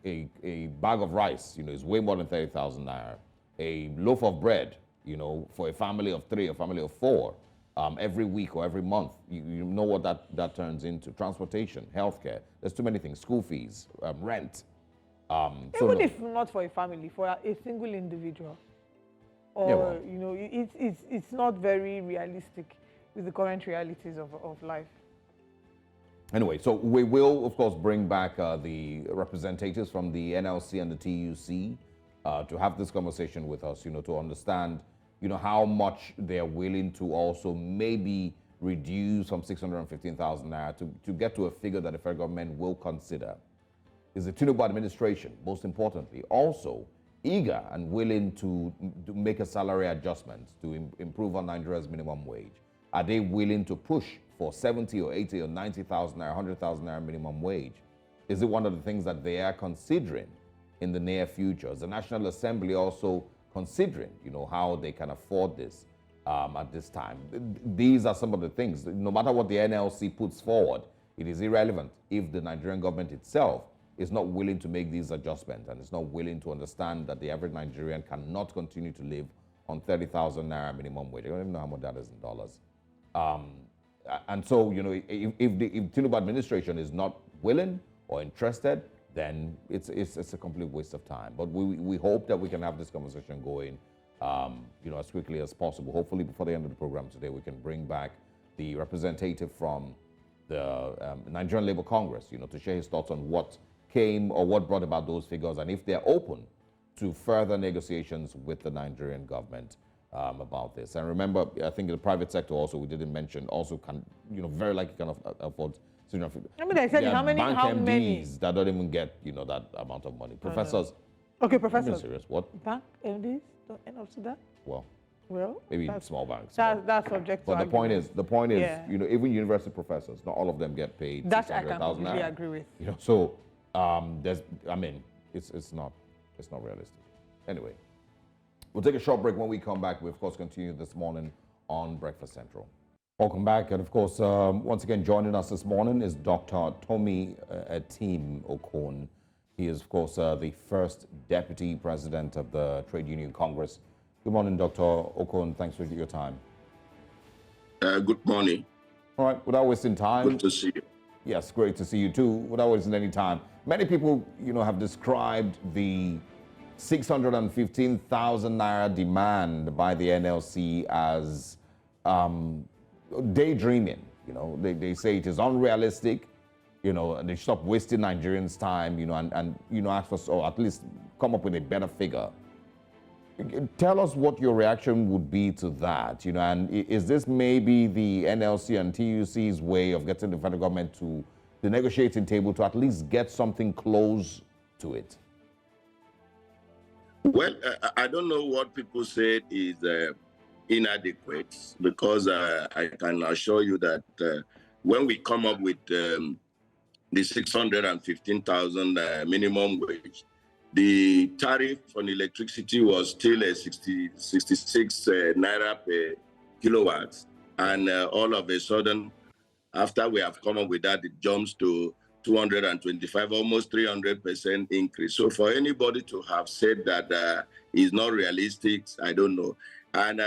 S2: A bag of rice, you know, is way more than 30,000 naira. A loaf of bread, you know, for a family of 3 or family of 4, every week or every month, you know what that turns into. Transportation, healthcare, there's too many things, school fees, rent.
S1: Even if not for a family, for a single individual. Or, you know, it's not very realistic with the current realities of life.
S2: Anyway, so we will, of course, bring back the representatives from the NLC and the TUC to have this conversation with us, you know, to understand, you know, how much they're willing to also maybe reduce from 615,000 naira to get to a figure that the federal government will consider. Is the Tinubu administration, most importantly, also eager and willing to make a salary adjustment to improve on Nigeria's minimum wage? Are they willing to push for 70 or 80 or 90,000 naira, 100,000 naira minimum wage? Is it one of the things that they are considering in the near future? Is the National Assembly also considering, you know, how they can afford this at this time? These are some of the things. No matter what the NLC puts forward, it is irrelevant if the Nigerian government itself is not willing to make these adjustments and is not willing to understand that the average Nigerian cannot continue to live on 30,000 naira minimum wage. I don't even know how much that is in dollars. And so, you know, if the Tinubu administration is not willing or interested, then it's a complete waste of time. But we hope that we can have this conversation going, you know, as quickly as possible. Hopefully before the end of the program today, we can bring back the representative from the Nigerian Labour Congress, you know, to share his thoughts on what came or what brought about those figures and if they're open to further negotiations with the Nigerian government. about this. And remember, I think in the private sector also, we didn't mention, also can, very likely can afford.
S1: I mean, I said how many?
S2: Bank
S1: How
S2: MDs
S1: many?
S2: that don't even get, that amount of money. Professors.
S1: Okay,
S2: I'm being
S1: professors.
S2: serious. What?
S1: Bank MDs don't end up to that.
S2: Well, maybe small banks.
S1: That's subject to
S2: But the point is,
S1: Yeah.
S2: even university professors, not all of them get paid.
S1: That I can
S2: 600,000
S1: completely
S2: naira.
S1: agree with.
S2: So it's not realistic. Anyway, we'll take a short break. When we come back, we of course continue this morning on Breakfast Central. Welcome back, and of course, once again joining us this morning is Dr. Tomi Etim Okon. He is of course the first deputy president of the Trade Union Congress. Good morning, Dr. Okon. Thanks for your time.
S12: Good morning.
S2: All right, without wasting time.
S12: Good to see you.
S2: Yes, great to see you too. Without wasting any time. Many people, have described the 615,000 naira demand by the NLC as daydreaming. They say it is unrealistic. And they stop wasting Nigerians' time. And ask us, or at least come up with a better figure. Tell us what your reaction would be to that, and is this maybe the NLC and TUC's way of getting the federal government to the negotiating table to at least get something close to it?
S12: Well, I don't know what people said is inadequate, because I can assure you that when we come up with the 615,000 minimum wage, the tariff on electricity was still 66 naira per kilowatt. And all of a sudden, after we have come up with that, it jumps to 225, almost 300% increase. So for anybody to have said that is not realistic, I don't know. And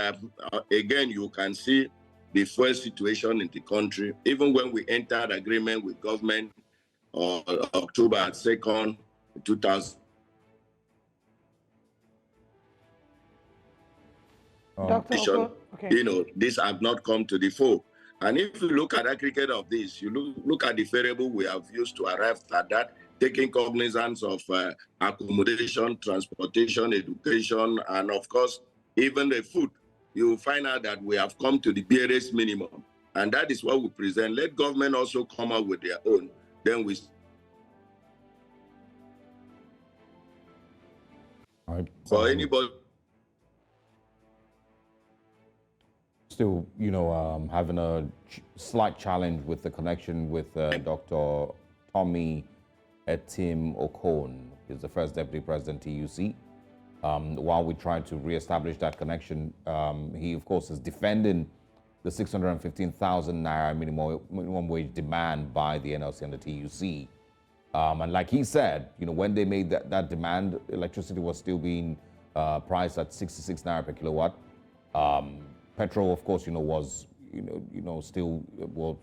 S12: again, you can see the fuel situation in the country. Even when we entered agreement with government on October 2nd, 2000. This have not come to the fore. And if you look at aggregate of this, you look at the variable we have used to arrive at that, taking cognizance of accommodation, transportation, education, and of course, even the food, you will find out that we have come to the barest minimum. And that is what we present. Let government also come up with their own. Then we... For anybody...
S2: Still, having a slight challenge with the connection with Dr. Tomi Etim Okon, who's the first deputy president TUC. While we try to reestablish that connection, he, of course, is defending the 615,000 naira minimum wage demand by the NLC and the TUC. And like he said, when they made that demand, electricity was still being priced at 66 naira per kilowatt. Petrol, of course, was, still,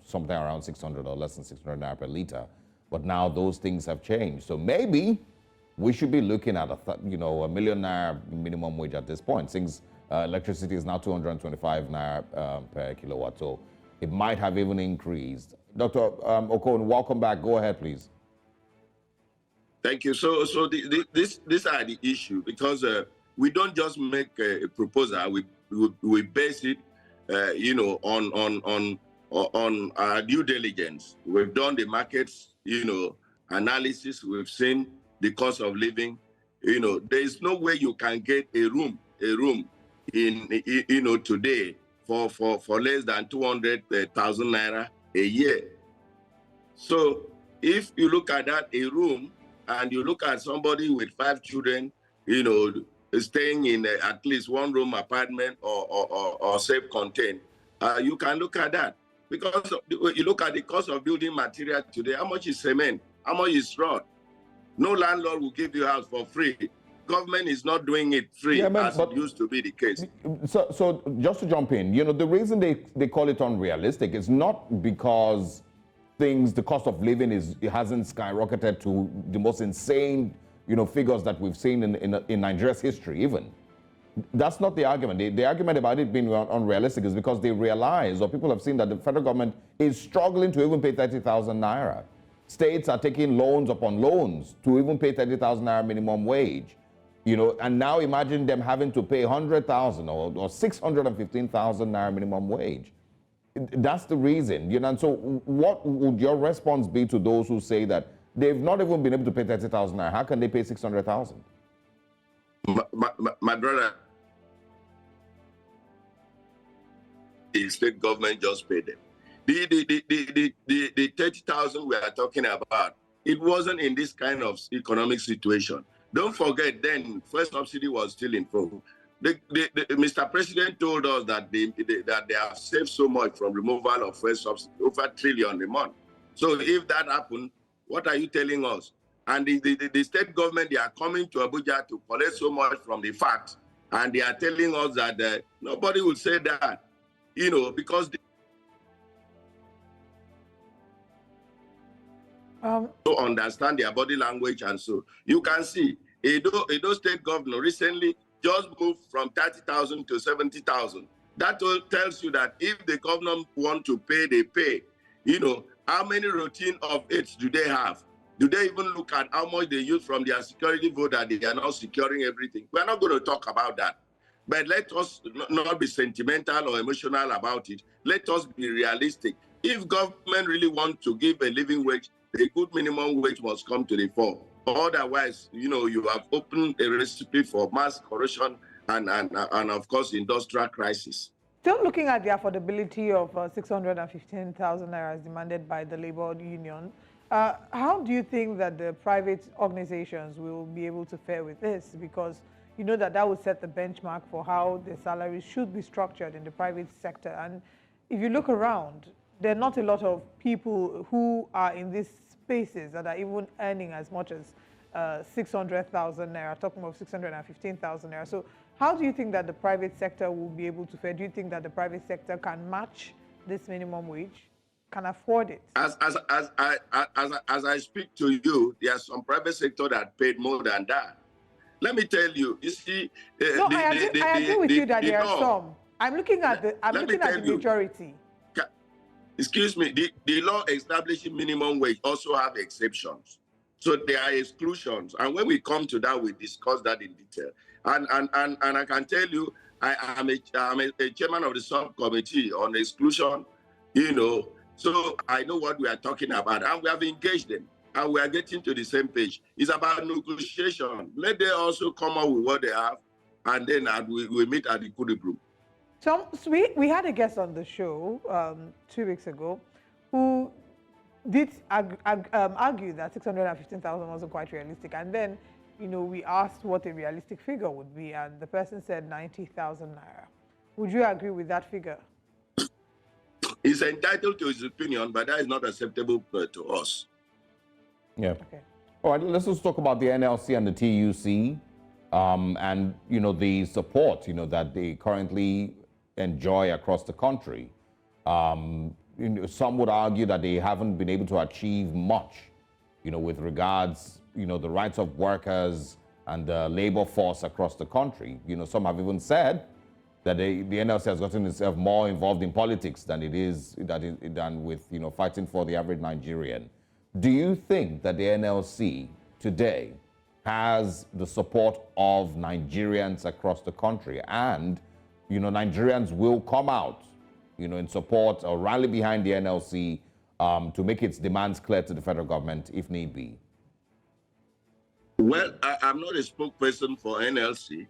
S2: something around 600 or less than 600 naira per liter. But now those things have changed. So maybe we should be looking at a million naira minimum wage at this point, since electricity is now 225 naira per kilowatt. So it might have even increased. Dr. Okon, welcome back. Go ahead, please.
S12: Thank you. So these are the issue, because we don't just make a proposal. We base it, on our due diligence. We've done the markets, analysis. We've seen the cost of living. There is no way you can get a room in, today for less than 200,000 naira a year. So if you look at that, a room, and you look at somebody with 5 children, staying in at least one room apartment or self-contained, you can look at that. Because you look at the cost of building material today, how much is cement? How much is rod? No landlord will give you a house for free. Government is not doing it free, as it used to be the case.
S2: So just to jump in, the reason they call it unrealistic is not because the cost of living hasn't skyrocketed to the most insane figures that we've seen in Nigeria's history even. That's not the argument. The argument about it being unrealistic is because they realize, or people have seen, that the federal government is struggling to even pay 30,000 naira. States are taking loans upon loans to even pay 30,000 naira minimum wage. You know, and now imagine them having to pay 100,000 or 615,000 naira minimum wage. That's the reason, you know. And so, what would your response be to those who say that they've not even been able to pay 30,000 naira? How can they pay 600,000?
S12: My brother, the state government just paid them. The 30,000 we are talking about, it wasn't in this kind of economic situation. Don't forget, then first subsidy was still in full. Mr. President told us that they have saved so much from removal of first subsidy, over $1 trillion a month. So if that happened, what are you telling us? And the state government, they are coming to Abuja to collect so much from the facts, and they are telling us that nobody will say that, you know, because to understand their body language. And so you can see Edo state governor recently just moved from 30,000 to 70,000. That tells you that if the governor want to pay, they pay. You know, how many routine of aids do they have? Do they even look at how much they use from their security vote that they are now securing everything? We're not going to talk about that. But let us not be sentimental or emotional about it. Let us be realistic. If government really want to give a living wage, a good minimum wage must come to the fore. Otherwise, you know, you have opened a recipe for mass corruption and of course, industrial crisis.
S1: Still looking at the affordability of 615,000 naira as demanded by the labor union, how do you think that the private organizations will be able to fare with this? Because you know that would set the benchmark for how the salaries should be structured in the private sector. And if you look around, there are not a lot of people who are in these spaces that are even earning as much as 600,000 naira, talking of 615,000 naira. So how do you think that the private sector will be able to fare? Do you think that the private sector can match this minimum wage, can afford it?
S12: As I speak to you, there are some private sector that paid more than that. Let me tell you, you see...
S1: I agree with you that there are some. I'm looking at the majority.
S12: Excuse me, the law establishing minimum wage also have exceptions. So there are exclusions. And when we come to that, we discuss that in detail. And I can tell you, I am a chairman of the subcommittee on exclusion, you know, so I know what we are talking about. And we have engaged them. And we are getting to the same page. It's about negotiation. Let them also come up with what they have, and then we meet at the equilibrium.
S1: So we had a guest on the show 2 weeks ago who did argue that 615,000 wasn't quite realistic. And then, you know, we asked what a realistic figure would be, and the person said 90,000 naira. Would you agree with that figure?
S12: He's entitled to his opinion, but that is not acceptable to us.
S2: Yeah.
S1: Okay.
S2: All right, let's just talk about the NLC and the TUC and, you know, the support, you know, that they currently enjoy across the country. You know, some would argue that they haven't been able to achieve much, you know, with regards, you know, the rights of workers and the labor force across the country. You know, some have even said that the NLC has gotten itself more involved in politics than than with, you know, fighting for the average Nigerian. Do you think that the NLC today has the support of Nigerians across the country, and, you know, Nigerians will come out, you know, in support or rally behind the NLC to make its demands clear to the federal government if need be?
S12: Well, I'm not a spokesperson for NLC.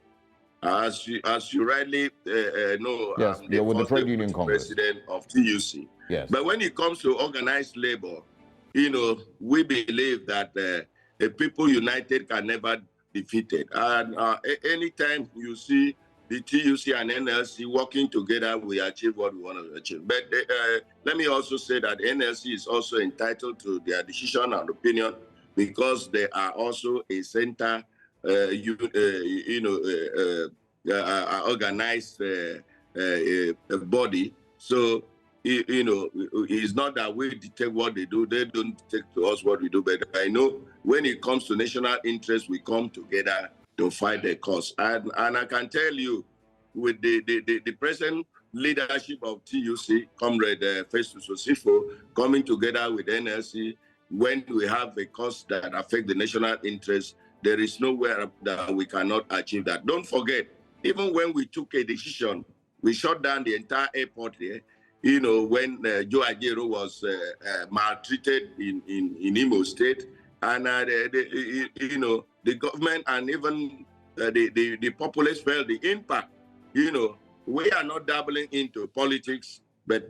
S12: As you rightly know,
S2: yes, you're with the Trade Union Congress,
S12: president of TUC.
S2: Yes.
S12: But when it comes to organized labor, you know, we believe that a people united can never be defeated. And anytime you see the TUC and NLC working together, we achieve what we want to achieve. But let me also say that NLC is also entitled to their decision and opinion, because they are also a center, organized body. So, you know, it's not that we dictate what they do. They don't dictate to us what we do. But I know when it comes to national interest, we come together to fight the cause. And I can tell you, with the present leadership of TUC, Comrade Festus Osifo, coming together with NLC, when we have a cause that affect the national interest, there is nowhere that we cannot achieve that. Don't forget, even when we took a decision, we shut down the entire airport here. You know, when Joe Ajero was maltreated in Imo State, and you know, the government and even the populace felt the impact. You know, we are not dabbling into politics, but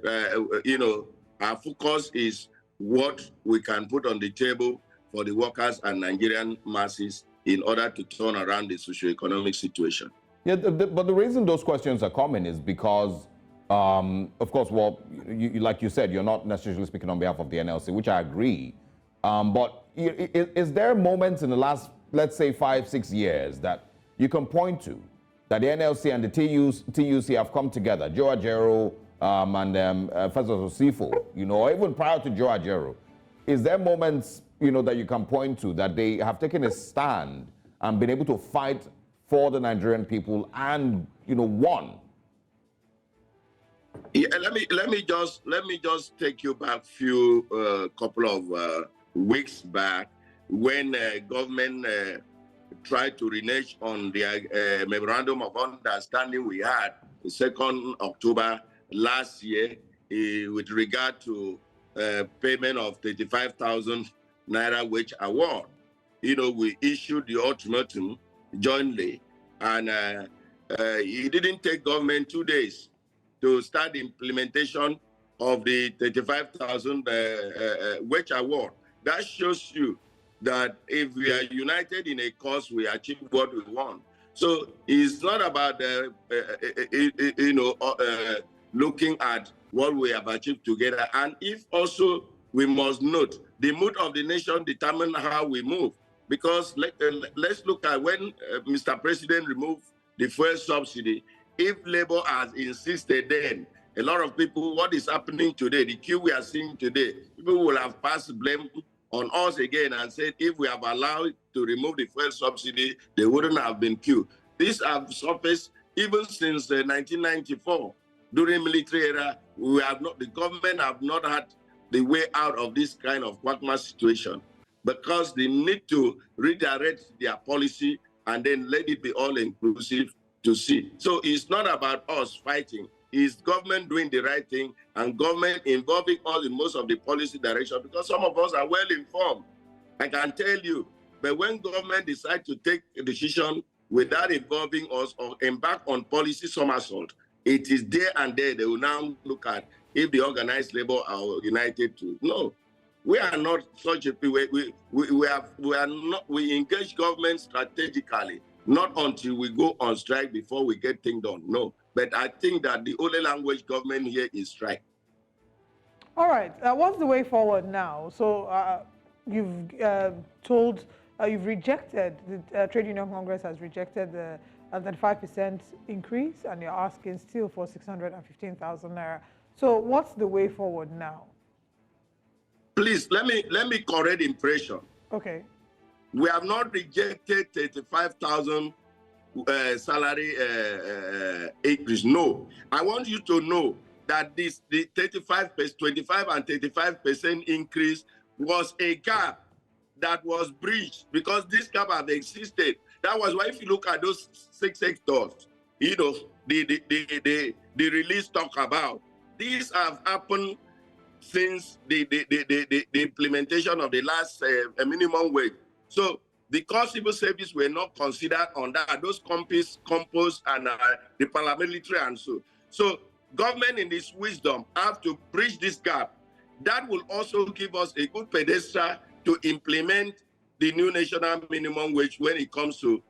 S12: you know, our focus is what we can put on the table for the workers and Nigerian masses in order to turn around the socio-economic situation.
S2: Yeah, but the reason those questions are coming is because, of course, well, like you said, you're not necessarily speaking on behalf of the NLC, which I agree. But is there moments in the last, let's say, 5-6 years that you can point to that the NLC and the TUC have come together, Joe Ajero and Professor Osifo, you know, or even prior to Joe Ajero? Is there moments, you know, that you can point to that they have taken a stand and been able to fight for the Nigerian people and, you know, won?
S12: Yeah, let me just take you back couple of weeks back when government tried to renege on the memorandum of understanding we had 2nd October last year with regard to payment of 35,000 Naira wage award. You know, we issued the ultimatum jointly, and it didn't take government 2 days to start the implementation of the 35,000 wage award. That shows you that if we are united in a cause, we achieve what we want. So it's not about you know, looking at what we have achieved together. And if also we must note, the mood of the nation determines how we move. Because let's look at when Mr. President removed the fuel subsidy. If Labour has insisted then, a lot of people, what is happening today, the queue we are seeing today, people will have passed blame on us again and said, if we have allowed to remove the fuel subsidy, they wouldn't have been queued. These have surfaced even since 1994. During military era, the government have not had the way out of this kind of quagmire situation, because they need to redirect their policy and then let it be all inclusive to see. So it's not about us fighting. It's government doing the right thing and government involving us in most of the policy direction, because some of us are well informed, I can tell you. But when government decides to take a decision without involving us or embark on policy somersault, it is there and there they will now look at if the organized labor are united to. No, we are not such a people. We engage government strategically, not until we go on strike before we get things done. No, but I think that the only language government here is strike.
S1: All right, what's the way forward now? So you've you've rejected, the Trade Union Congress has rejected the 5% increase, and you're asking still for 615,000 Naira. So what's the way forward now? Please, let me correct the impression. Okay.
S12: We have not rejected 35,000 salary increase. No, I want you to know that the 25 and 35% increase was a gap that was breached, because this gap has existed. That was why, if you look at those 6 sectors, you know, the release talk about, these have happened since the implementation of the last minimum wage. So because civil service were not considered on that, those companies, compost and the paramilitary and so. So government in its wisdom have to bridge this gap. That will also give us a good pedestal to implement the new national minimum wage when it comes to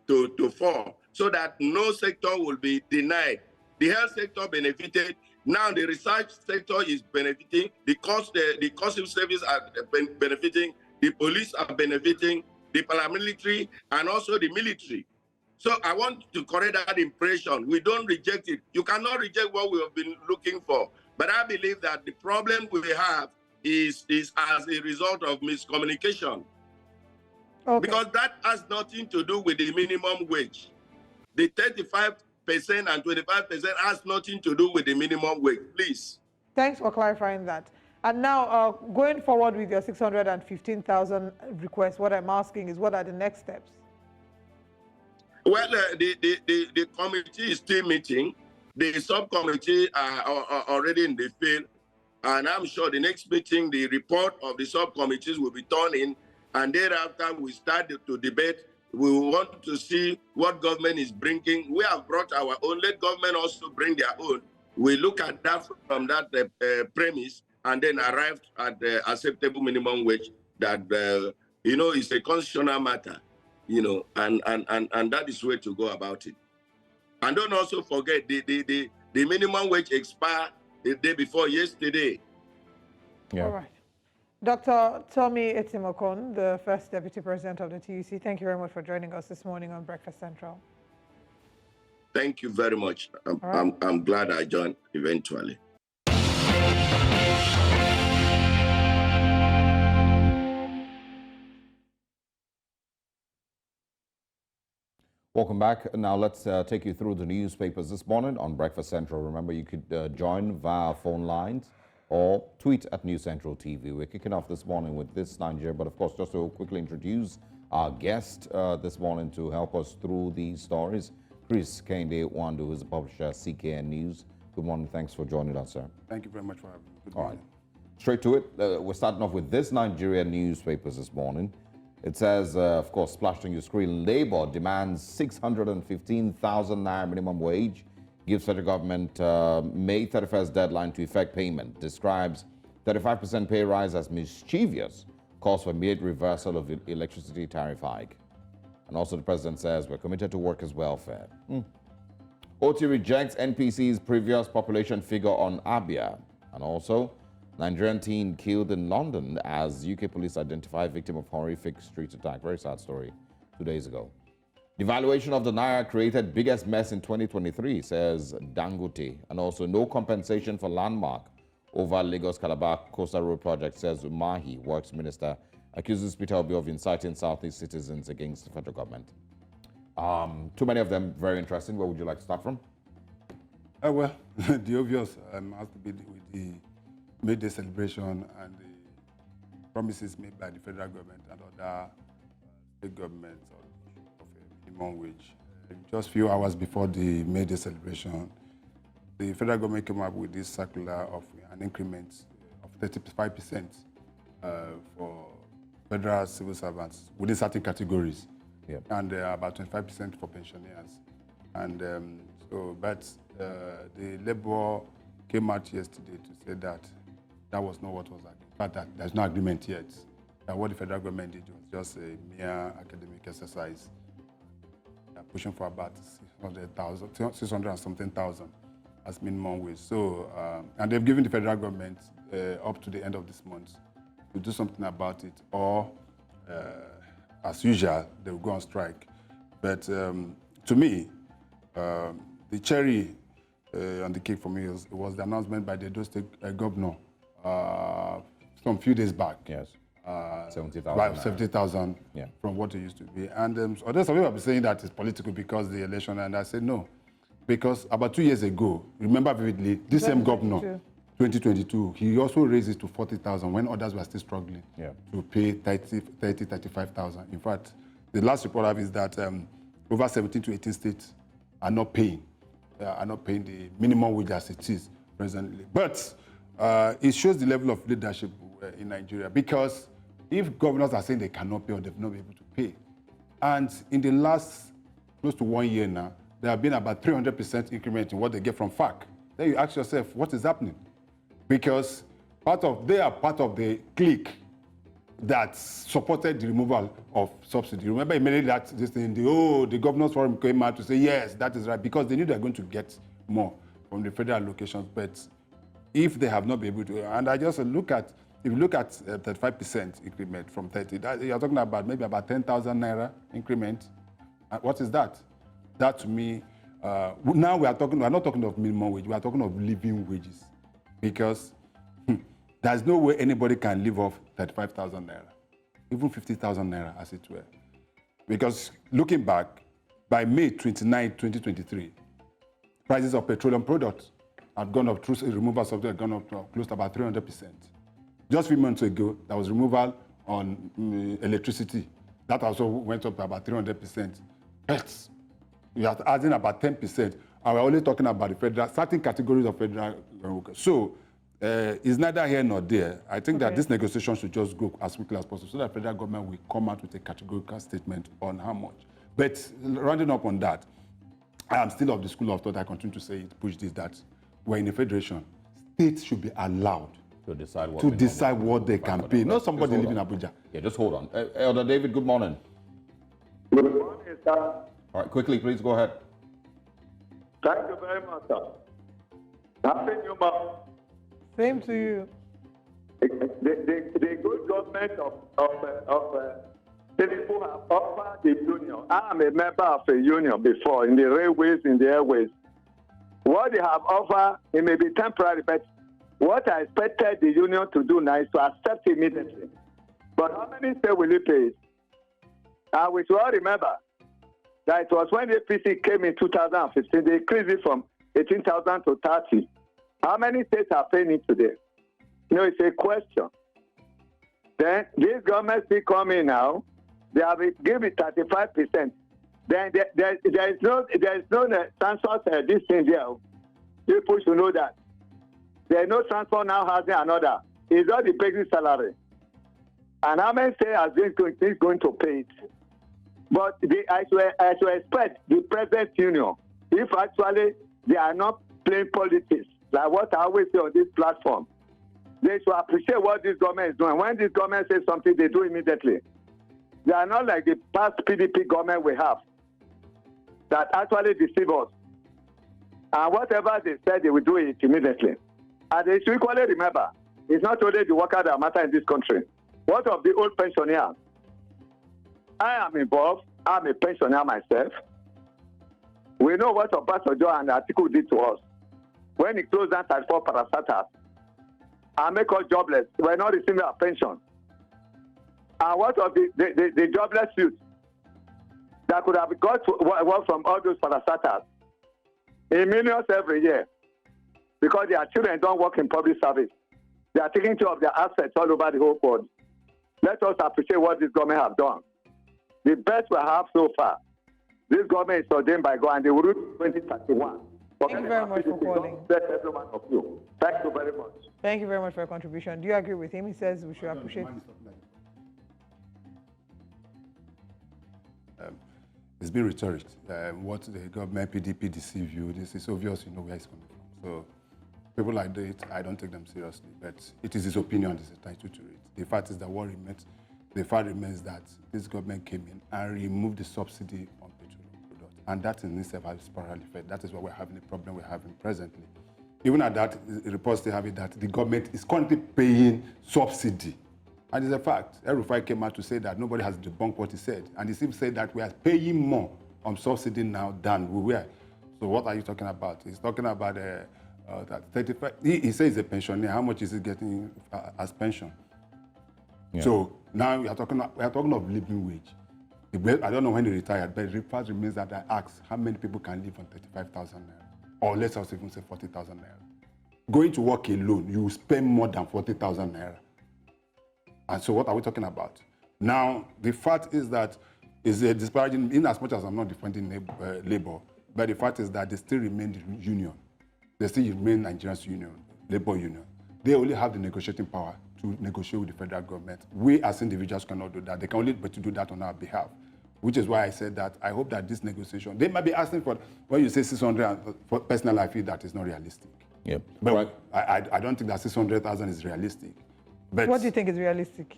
S12: fall, so that no sector will be denied. The health sector benefited. Now the research sector is benefiting. The civil service are benefiting. The police are benefiting. The paramilitary and also the military. So I want to correct that impression. We don't reject it. You cannot reject what we have been looking for. But I believe that the problem we have is as a result of miscommunication. Okay. Because that has nothing to do with the minimum wage. The 35% and 25% has nothing to do with the minimum wage, please.
S1: Thanks for clarifying that. And now, going forward with your 615,000 request, what I'm asking is, what are the next steps?
S12: Well, the committee is still meeting. The subcommittee are already in the field. And I'm sure the next meeting, the report of the subcommittees will be turned in. And thereafter, we start to debate. We want to see what government is bringing. We have brought our own. Let government also bring their own. We look at that from that premise and then arrive at the acceptable minimum wage that, is a constitutional matter, and that is the way to go about it. And don't also forget the minimum wage expired the day before yesterday.
S2: Yeah.
S1: All right. Dr. Tommy Etimokon, the first Deputy President of the TUC, thank you very much for joining us this morning on Breakfast Central.
S12: Thank you very much. I'm glad I joined eventually.
S2: Welcome back. Now let's take you through the newspapers this morning on Breakfast Central. Remember, you could join via phone lines or tweet at News Central TV. We're kicking off this morning with This Nigeria, but of course, just to quickly introduce our guest this morning to help us through these stories, Chris Kende Wandu, who is a publisher at CKN News. Good morning. Thanks for joining us, sir.
S13: Thank you very much for having me. Good
S2: All
S13: morning.
S2: right. Straight to it. We're starting off with This Nigeria newspapers this morning. It says, of course, splashed on your screen, Labour demands 615,000 naira minimum wage, gives federal government May 31st deadline to effect payment, describes 35% pay rise as mischievous, calls for immediate reversal of electricity tariff hike. And also the president says, we're committed to workers' welfare. OT rejects NPC's previous population figure on Abia. And also, Nigerian teen killed in London as UK police identify victim of horrific street attack. Very sad story 2 days ago. Devaluation of the Naira created biggest mess in 2023, says Dangote. And also no compensation for landmark over Lagos-Calabar Coastal Road project, says Umahi, Works Minister, accuses Peter Obi of inciting Southeast citizens against the federal government. Too many of them very interesting. Where would you like to start from?
S13: Well, the obvious has to be with the May Day celebration and the promises made by the federal government and other state governments on the issue of a minimum wage. Just a few hours before the May Day celebration, the federal government came up with this circular of an increment of 35% for federal civil servants within certain categories, and about 25% for pensioners. And the Labour came out yesterday to say that that was not what was agreed. In fact, that there's no agreement yet. That what the federal government did was just a mere academic exercise. They're pushing for about 600 and something thousand as minimum wage. So, and they've given the federal government up to the end of this month to do something about it, or as usual, they will go on strike. But to me, the cherry on the cake for me was the announcement by the Edo State governor some few days back.
S2: Yes. 70,000.
S13: 70,000 from what it used to be. And others some people have been saying that it's political because of the election, and I said no. Because about 2 years ago, remember vividly, this same governor, 2022, he also raised it to 40,000 when others were still struggling to pay 35,000. In fact, the last report I have is that over 17 to 18 states are not paying the minimum wage as it is presently. But it shows the level of leadership in Nigeria, because if governors are saying they cannot pay or they've not been able to pay, and in the last close to 1 year now, there have been about 300% increment in what they get from FAC, then you ask yourself, what is happening? Because they are part of the clique that supported the removal of subsidy. Remember immediately that the governors forum came out to say, yes, that is right, because they knew they're going to get more from the federal allocations. But if they have not been able to, and I just look at, if you look at 35% increment from 30, you're talking about maybe about 10,000 naira increment. What is that? That to me, now we're not talking of minimum wage, we are talking of living wages. Because there's no way anybody can live off 35,000 naira, even 50,000 naira as it were. Because looking back, by May 29, 2023, prices of petroleum products had gone up, through removal subsidy had gone up close to about 300%. Just 3 months ago, there was removal on electricity. That also went up by about 300%. But You are adding about 10%, and we're only talking about the federal, certain categories of federal workers. So it's neither here nor there. I think that this negotiation should just go as quickly as possible so that the federal government will come out with a categorical statement on how much. But rounding up on that, I am still of the school of thought, I continue to say it, push this, that we're in a federation. States should be allowed
S2: to decide
S13: what they can pay. Not somebody living in Abuja.
S2: Yeah, just hold on. Elder David, good morning.
S14: Good morning, sir.
S2: All right, quickly, please go ahead.
S14: Thank you very much, sir. Happy New Month.
S1: Same to you.
S14: The good government of people have offered the union. I am a member of a union before in the railways, in the airways. What they have offered, it may be temporary, but what I expected the union to do now is to accept immediately. But how many states will it pay? And we should all remember that it was when the APC came in 2015, they increased it from 18,000 to 30. How many states are paying it today? No, it's a question. Then this government still coming now. They have given it 35%. Then there is no transport this thing there. People should know that. There is no transport now housing another. It's not the basic salary. And how many states are going to pay it? But I should expect the present union, if actually they are not playing politics, like what I always say on this platform, they should appreciate what this government is doing. When this government says something, they do immediately. They are not like the past PDP government we have that actually deceive us. And whatever they said, they will do it immediately. And they should equally remember, it's not only the workers that matter in this country. What of the old pensioners? I am involved. I'm a pensioner myself. We know what Obasanjo and Atiku did to us. When he closed down 34 parastatals and make us jobless, we're not receiving our pension. And what of the jobless youth that could have got work from all those parastatals in millions every year because their children don't work in public service. They are taking care of their assets all over the whole world. Let us appreciate what this government have done. The best we have so far. This government is ordained by God and they will rule 2031.
S1: Thank you very much for calling.
S14: Every one of you. Thank you very much.
S1: Thank you very much for your contribution. Do you agree with him? He says we should appreciate.
S13: It's been rhetoric. What the government PDP deceive you, this is obvious, you know where it's coming from. So people like that, I don't take them seriously. But it is his opinion, he's entitled to it. The fact is that the fact remains that this government came in and removed the subsidy on petroleum products. And that in itself has spiral effect. That is why we're having the problem we're having presently. Even at that, reports they have it that the government is currently paying subsidy. And it's a fact. El-Rufai came out to say that nobody has debunked what he said. And he seems to say that we are paying more on subsidy now than we were. So what are you talking about? He's talking about that 35. He says he's a pensioner. How much is he getting as pension? Yeah. So now we are talking of living wage. I don't know when he retired, but the fact remains that I asked how many people can live on 35,000 naira, or let's also even say 40,000 naira. Going to work alone, you spend more than 40,000 naira. And so what are we talking about? Now, the fact is that is a disparaging, in as much as I'm not defending labor, but the fact is that they still remain the union. They still remain Nigeria's union, labor union. They only have the negotiating power to negotiate with the federal government. We as individuals cannot do that. They can only but to do that on our behalf, which is why I said that I hope that this negotiation, they might be asking for, when you say 600, for personal, I feel that is not realistic.
S2: Yep.
S13: But right. I don't think that 600,000 is realistic. But
S1: what do you think is realistic?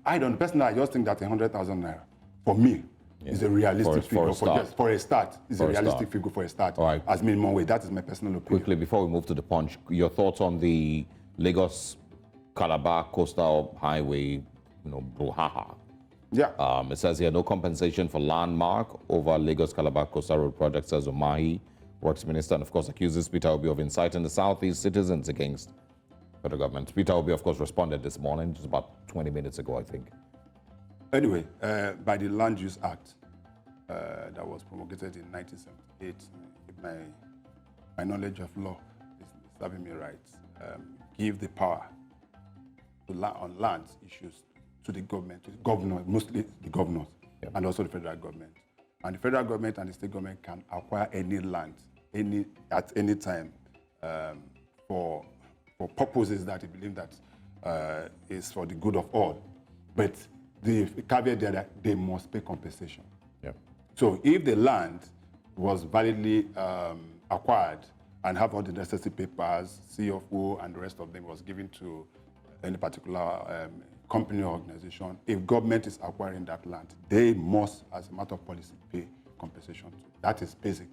S13: I don't. Personally, I just think that 100,000 naira, for me, is a realistic figure. For a start, is a realistic figure for a start.
S2: All right.
S13: As minimum wage. That is my personal opinion.
S2: Quickly, before we move to the punch, your thoughts on the Lagos-Calabar Coastal Highway, brouhaha.
S13: Yeah.
S2: It says here, no compensation for landmark over Lagos-Calabar Coastal Road project, says Umahi, Works Minister, and of course accuses Peter Obi of inciting the Southeast citizens against federal government. Peter Obi, of course, responded this morning, just about 20 minutes ago, I think.
S13: Anyway, by the Land Use Act that was promulgated in 1978, my knowledge of law is serving me right. Give the power on land issues to the government, mostly the governors, and also the federal government. And the federal government and the state government can acquire any land at any time for purposes that they believe that is for the good of all. But the caveat there that they must pay compensation.
S2: Yeah.
S13: So if the land was validly acquired and have all the necessary papers, CFO and the rest of them was given to any particular company or organization, if government is acquiring that land, they must, as a matter of policy, pay compensation. That is basic.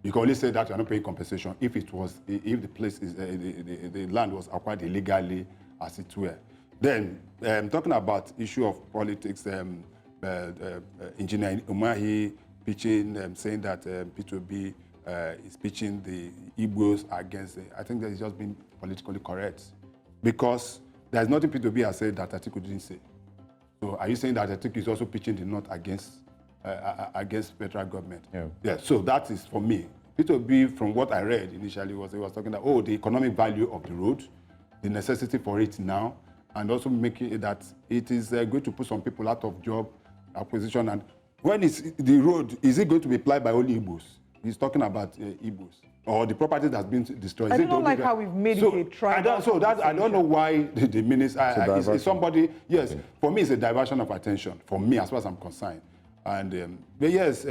S13: You can only say that you're not paying compensation if the place is the land was acquired illegally, as it were. Then talking about issue of politics, Engineer Umahi pitching, saying that P2B is pitching the Igbos against. I think that is just being politically correct, because there's nothing P2B has said that Atiku didn't say. So are you saying that Atiku is also pitching the North against federal government? Yeah. So that is, for me, P2B, from what I read initially, was talking about the economic value of the road, the necessity for it now, and also making it that it is going to put some people out of job acquisition. And when is the road, is it going to be applied by only Igbos? He's talking about Igbos. Or the property that's been destroyed.
S1: I don't like how we've made it a tribal.
S13: So that I don't know why the minister is somebody. Yes, for me it's a diversion of attention. For me, as far as I'm concerned, and but yes,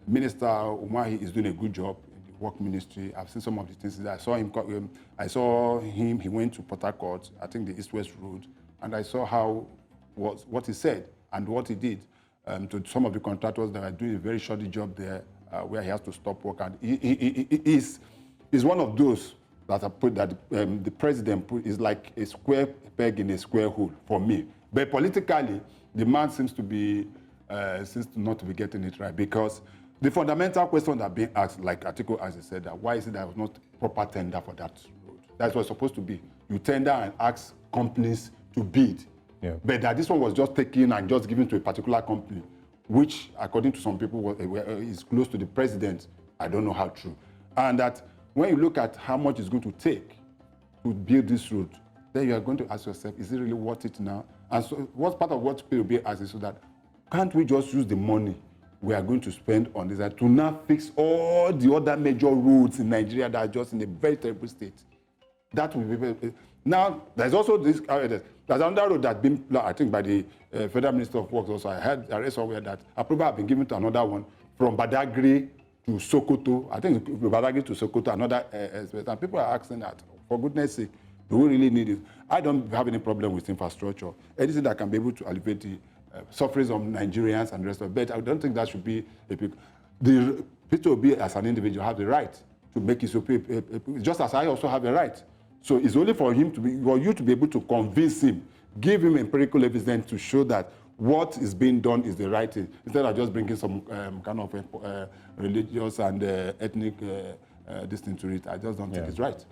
S13: Minister Umahi is doing a good job in the work ministry. I've seen some of the things that I saw him. He went to Port Harcourt, I think the East-West Road, and I saw what he said and what he did to some of the contractors that are doing a very shoddy job there. Where he has to stop work, and he is one of those that are put that the president put is like a square peg in a square hole for me. But politically, the man seems to not to be getting it right, because the fundamental question that being asked, like Atiku as he said, that why is it that was not proper tender for that road? That's what it's supposed to be. You tender and ask companies to bid, but that this one was just taken and just given to a particular company, which, according to some people, is close to the president. I don't know how true. And that when you look at how much it's going to take to build this road, then you are going to ask yourself, is it really worth it now? And so what's part of what people will be asking, so that can't we just use the money we are going to spend on this to now fix all the other major roads in Nigeria that are just in a very terrible state? That will be now. There's also this. There's another road that's been, I think, by the Federal Minister of Works also. I read somewhere that approval has been given to another one from Badagry to Sokoto. I think Badagry to Sokoto, another and people are asking that, for goodness sake, do we really need it? I don't have any problem with infrastructure. Anything that can be able to alleviate the sufferings of Nigerians and the rest of it. But I don't think that should be a big. The P2B as an individual have the right to make his opinion, just as I also have a right. So it's only for you to be able to convince him, give him empirical evidence to show that what is being done is the right thing, instead of just bringing some kind of religious and ethnic this thing to it. I just don't think it's right.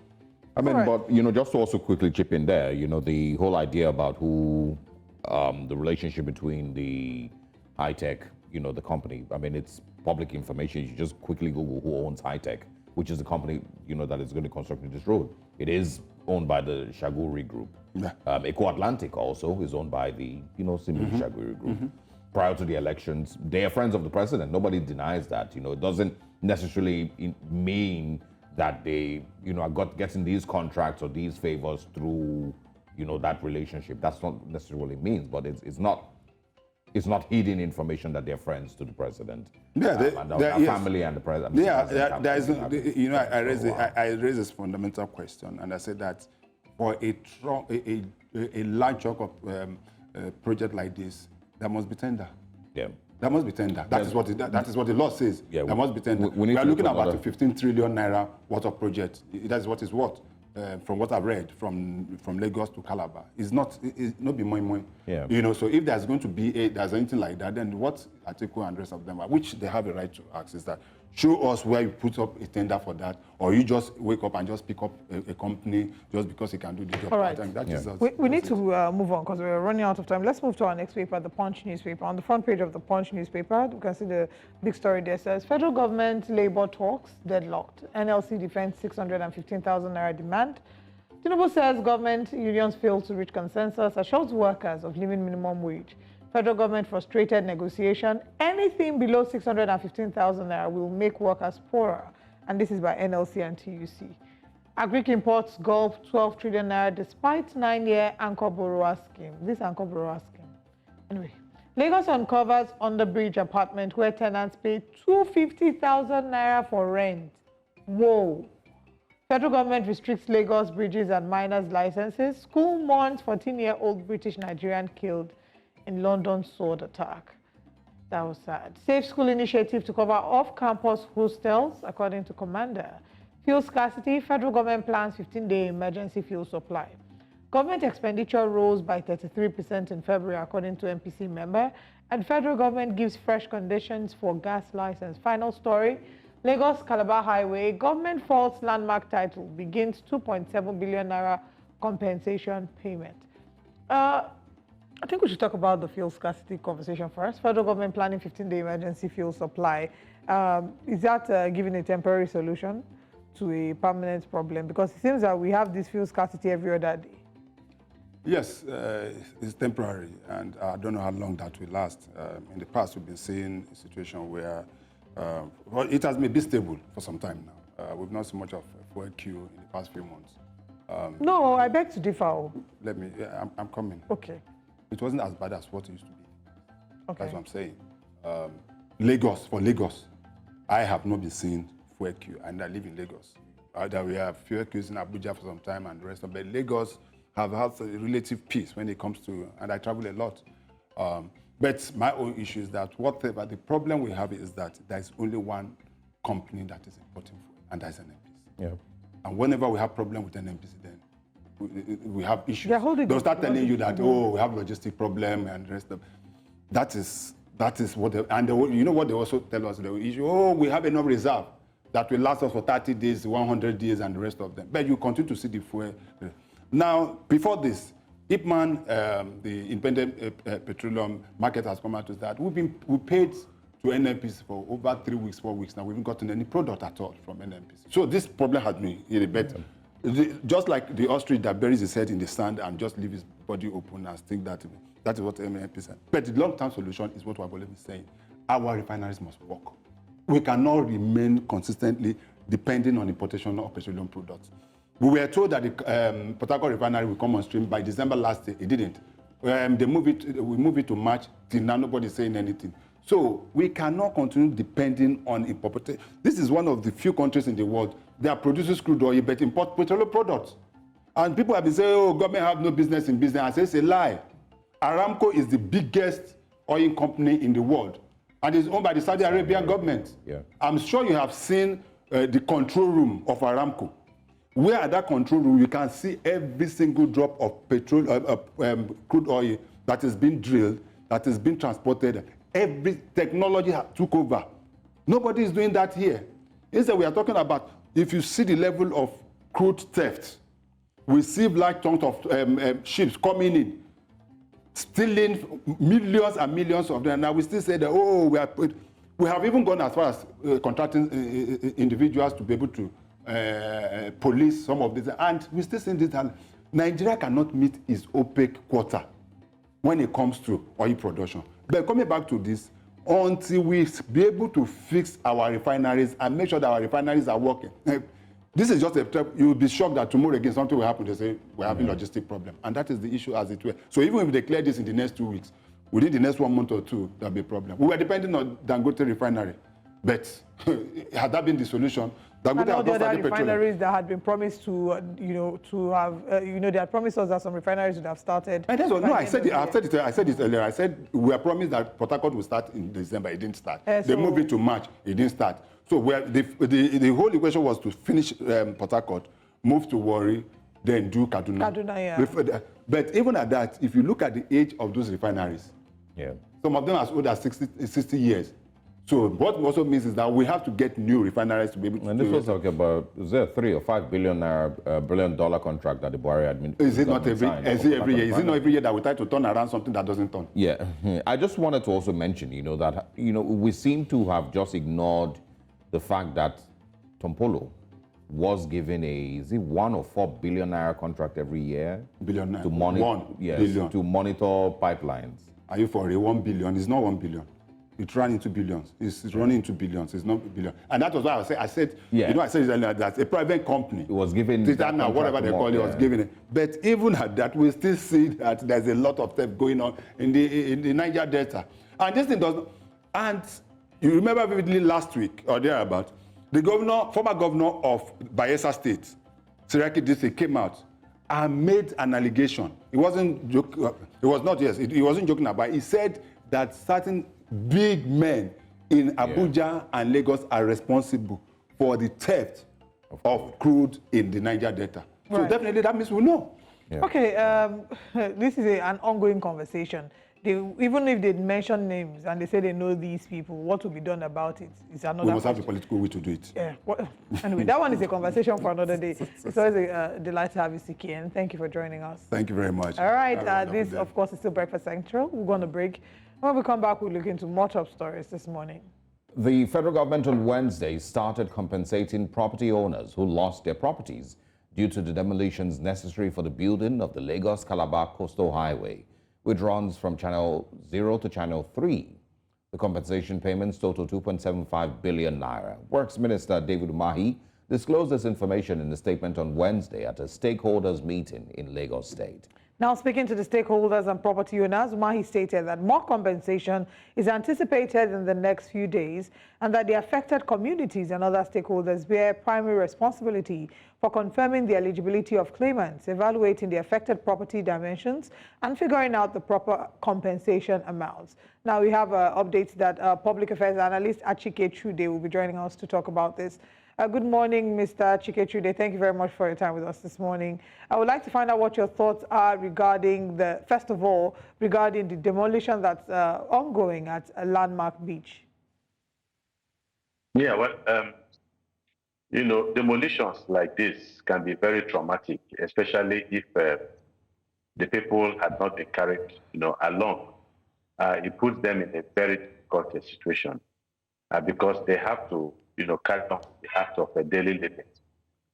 S2: I mean, but just to also quickly chip in there, the whole idea about who, the relationship between the high tech, the company. I mean, it's public information. You just quickly Google who owns high tech, which is the company, that is going to construct this road. It is owned by the Shaguri Group. Eco Atlantic also is owned by the, similar Shaguri Group. Prior to the elections, they are friends of the president. Nobody denies that. It doesn't necessarily mean that they, are getting these contracts or these favors through, that relationship. That's not necessarily what it means, but it's not hidden information that they're friends to the president. And their family and the president.
S13: I raised this fundamental question, and I said that for a large chunk of project like this, there must be tender.
S2: Yeah.
S13: There must be tender. That is what the law says. Yeah, there must be tender. We are looking at about 15 trillion naira worth of project. That is what is what. From what I've read, from Lagos to Calabar, it's not be more. Yeah. So if there's going to be there's anything like that, then what Atiku and the rest of them are, which they have a right to ask, is that show us where you put up a tender for that, or you just wake up and just pick up a company just because he can do the job.
S1: All right. We need to move on because we're running out of time. Let's move to our next paper, the Punch newspaper. On the front page of the Punch newspaper, you can see the big story there. Says federal government labor talks deadlocked. NLC defends 615,000 naira demand. Tinubu says government unions failed to reach consensus, assures workers of living minimum wage. Federal government frustrated negotiation. Anything below 615,000 naira will make workers poorer. And this is by NLC and TUC. Agric imports gulf 12 trillion naira despite 9-year anchor borrower scheme. This anchor borrower scheme. Anyway, Lagos uncovers underbridge apartment where tenants pay 250,000 naira for rent. Whoa. Federal government restricts Lagos bridges and miners' licenses. School mourns 14-year-old British Nigerian killed in London sword attack. That was sad. Safe School initiative to cover off-campus hostels, according to Commander. Fuel scarcity, federal government plans 15-day emergency fuel supply. Government expenditure rose by 33% in February, according to MPC member. And federal government gives fresh conditions for gas license. Final story. Lagos-Calabar Highway, government false landmark title begins 2.7 billion naira compensation payment. I think we should talk about the fuel scarcity conversation first. Federal government planning 15-day emergency fuel supply. Is that giving a temporary solution to a permanent problem? Because it seems that we have this fuel scarcity every other day.
S13: Yes, it's temporary, and I don't know how long that will last. In the past, we've been seeing a situation where well, it has been a bit stable for some time now. We've not seen much of fuel queue in the past few months.
S1: No, I beg to differ.
S13: Let me, I'm coming.
S1: Okay.
S13: It wasn't as bad as what it used to be.
S1: Okay.
S13: That's what I'm saying. For Lagos, I have not been seeing fuel queue, and I live in Lagos. That we have fuel queues in Abuja for some time and the rest of it. Lagos have had a relative peace when it comes to, and I travel a lot. But my own issue is that whatever the problem we have is that there's only one company that is importing fuel, and that's NNPC. Yeah. And whenever we have problem with NNPC, then we have issues. They'll start telling you that, oh, we have logistic problem and the rest of that is what they, and you know what they also tell us, the issue, oh, we have enough reserve that will last us for 30 days, 100 days, and the rest of them. But you continue to see the fuel. Now, before this, IPMAN, the Independent Petroleum Market has come out with that. We paid to NNPC for over 3 weeks, 4 weeks now. We haven't gotten any product at all from NNPC. So this problem has been really better. Just like the ostrich that buries his head in the sand and just leave his body open and think that is what NNPC said. But the long-term solution is what we've always been saying. Our refineries must work. We cannot remain consistently depending on importation of petroleum products. We were told that the Port Harcourt refinery will come on stream by December last year. It didn't. We moved it to March. Till now, nobody's saying anything. So we cannot continue depending on importation. This is one of the few countries in the world that produces crude oil but import petroleum products. And people have been saying, oh, government have no business in business. I say it's a lie. Aramco is the biggest oil company in the world, and it's owned by the Saudi Arabian government. Yeah. I'm sure you have seen the control room of Aramco. Where at that control room, you can see every single drop of petrol, crude oil that is being drilled, that is being transported. Every technology took over. Nobody is doing that here. Instead, we are talking about, if you see the level of crude theft, we see large chunks of ships coming in, stealing millions and millions of them. Now we still say that, oh, we have even gone as far as contracting individuals to be able to police some of this, and we still see this. Nigeria cannot meet its OPEC quota when it comes to oil production. But coming back to this, until we be able to fix our refineries and make sure that our refineries are working, this is just a step. You will be shocked that tomorrow again something will happen. They say we're having logistic problem, and that is the issue as it were. So even if they clear this in the next 2 weeks, within the next 1 month or two, there'll be a problem. We were depending on Dangote refinery, but had that been the solution?
S1: And all the other refineries that had been promised to, they had promised us that some refineries would have started. And that's what, no, I said it earlier. I said we were promised that Port Harcourt would start in December. It didn't start. They moved it to March. It didn't start. So the whole equation was to finish Port Harcourt, move to Warri, then do Kaduna. Yeah. But even at that, if you look at the age of those refineries, some of them are as old as 60 years. So what also means is that we have to get new refineries to be able to. And this was talking about, is there a $3 or $5 billion contract that the Buhari administration? Is it not every year? Is it not every year that we try to turn around something that doesn't turn? Yeah, I just wanted to also mention, that we seem to have just ignored the fact that Tompolo was given is it 1 or 4 billion naira contract every year? To monitor pipelines.
S13: Are you for a 1 billion? It's not 1 billion. It ran into billions. It's running into billions. It's not billion. And that was why I said,
S2: Yeah.
S13: you know, I said that a private company.
S2: It was given
S13: now, whatever they call it, was given it. But even at that, we still see that there's a lot of stuff going on in the Niger Delta. And this thing does not, and you remember vividly last week or thereabout, the former governor of Bayelsa State, Siraki Disse, came out and made an allegation. He wasn't joking. He wasn't joking about it. He said that certain big men in Abuja and Lagos are responsible for the theft of crude in the Niger Delta. So definitely that means we know.
S1: Yeah. Okay, this is an ongoing conversation. Even if they mention names and they say they know these people, what will be done about it is another
S13: We must
S1: question.
S13: have the political will to do it.
S1: Yeah. Well, anyway, that one is a conversation for another day. It's always a delight to have you, CK, and thank you for joining us.
S13: Thank you very much.
S1: All right, this, of course, is still Breakfast Central. We're going to break. When we come back, we'll look into more top stories this morning.
S2: The federal government on Wednesday started compensating property owners who lost their properties due to the demolitions necessary for the building of the Lagos-Calabar Coastal Highway, which runs from Channel 0 to Channel 3. The compensation payments total 2.75 billion naira. Works Minister David Umahi disclosed this information in a statement on Wednesday at a stakeholders meeting in Lagos State.
S1: Now, speaking to the stakeholders and property owners, Umahi stated that more compensation is anticipated in the next few days and that the affected communities and other stakeholders bear primary responsibility for confirming the eligibility of claimants, evaluating the affected property dimensions, and figuring out the proper compensation amounts. Now, we have updates that public affairs analyst Achike Chude will be joining us to talk about this. Good morning, Mr. Achike Chude. Thank you very much for your time with us this morning. I would like to find out what your thoughts are regarding first of all, regarding the demolition that's ongoing at Landmark Beach.
S15: Yeah, well, you know, demolitions like this can be very traumatic, especially if the people had not been carried, you know, along. It puts them in a very difficult situation because they have to, you know, carry on the act of a daily living.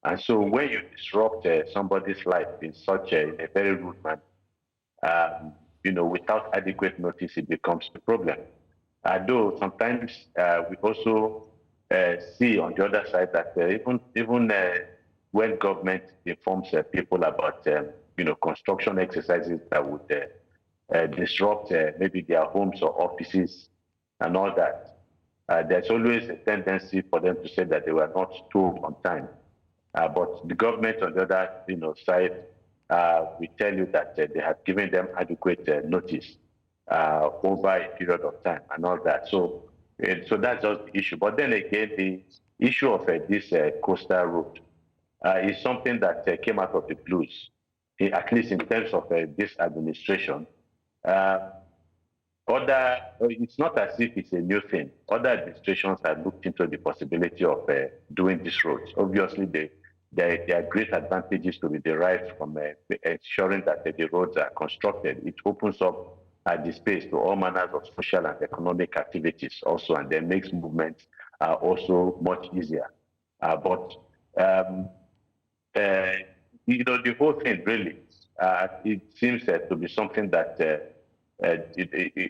S15: And so when you disrupt somebody's life in such a very rude manner, you know, without adequate notice, it becomes a problem. Though sometimes we also see on the other side that even when government informs people about, you know, construction exercises that would disrupt maybe their homes or offices and all that, there's always a tendency for them to say that they were not told on time. But the government on the other, you know, side, we tell you that they have given them adequate notice over a period of time and all that. So that's just the issue. But then again, the issue of this coastal road is something that came out of the blues, at least in terms of this administration. It's not as if it's a new thing. Other administrations have looked into the possibility of doing these roads. Obviously, there are great advantages to be derived from ensuring that the roads are constructed. It opens up the space to all manners of social and economic activities also, and then makes movements also much easier. But you know, the whole thing really, it seems to be something that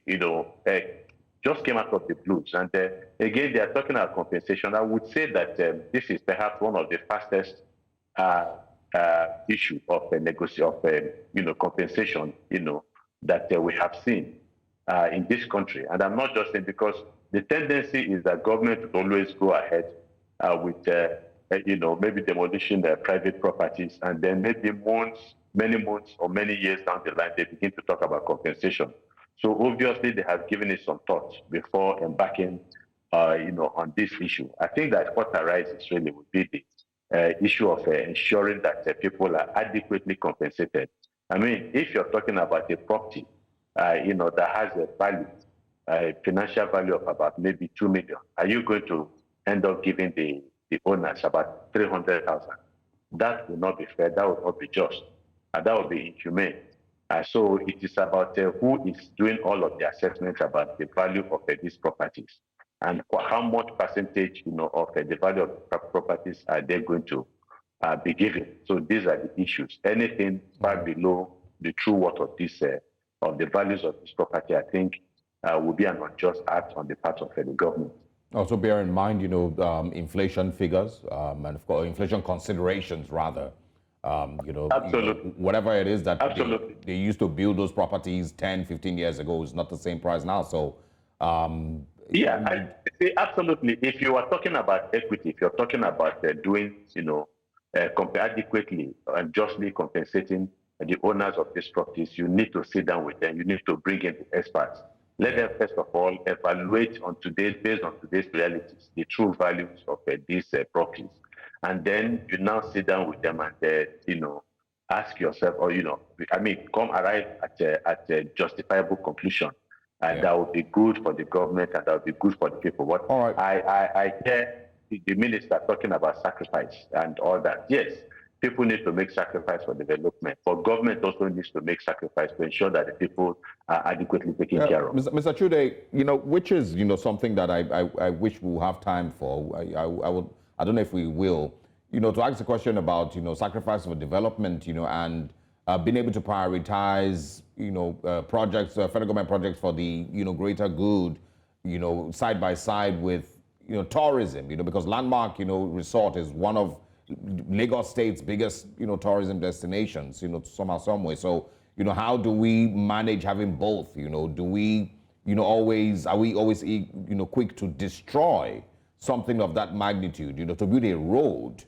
S15: you know, just came out of the blues. And again, they are talking about compensation. I would say that this is perhaps one of the fastest issue of you know, compensation, you know, that we have seen in this country. And I'm not just saying, because the tendency is that government would always go ahead with, you know, maybe demolishing their private properties, and then maybe many months or many years down the line, they begin to talk about compensation. So obviously they have given it some thought before embarking, you know, on this issue. I think that what arises really would be the issue of ensuring that people are adequately compensated. I mean, if you're talking about a property, you know, that has a value, a financial value of about maybe 2 million, are you going to end up giving the owners about 300,000? That will not be fair. That will not be just. And that would be inhumane. So it is about who is doing all of the assessments about the value of these properties, and how much percentage, you know, of the value of properties are they going to be given. So these are the issues. Anything far below the true worth of this of the values of this property, I think would be an unjust act on the part of the government.
S2: Also bear in mind, inflation figures and of course inflation considerations rather.
S15: Absolutely.
S2: Whatever it is that
S15: Absolutely.
S2: they used to build those properties 10, 15 years ago is not the same price now. So,
S15: yeah, I say absolutely. If you are talking about equity, if you're talking about doing, adequately and justly compensating the owners of these properties, you need to sit down with them. You need to bring in the experts. Let them first of all evaluate based on today's realities, the true values of these properties. And then you now sit down with them and, ask yourself, come arrive at a justifiable conclusion. That would be good for the government and that would be good for the people. What I hear the minister talking about sacrifice and all that. Yes, people need to make sacrifice for development, but government also needs to make sacrifice to ensure that the people are adequately taken care of.
S2: Mr. Chude, which is something that I wish we'll have time for. I don't know if we will. To ask the question about sacrifice for development, and being able to prioritize projects, federal government projects for the greater good, side by side with tourism, because Landmark Resort is one of Lagos State's biggest tourism destinations, somehow, some way. So how do we manage having both? Do we are we always quick to destroy something of that magnitude, to build a road?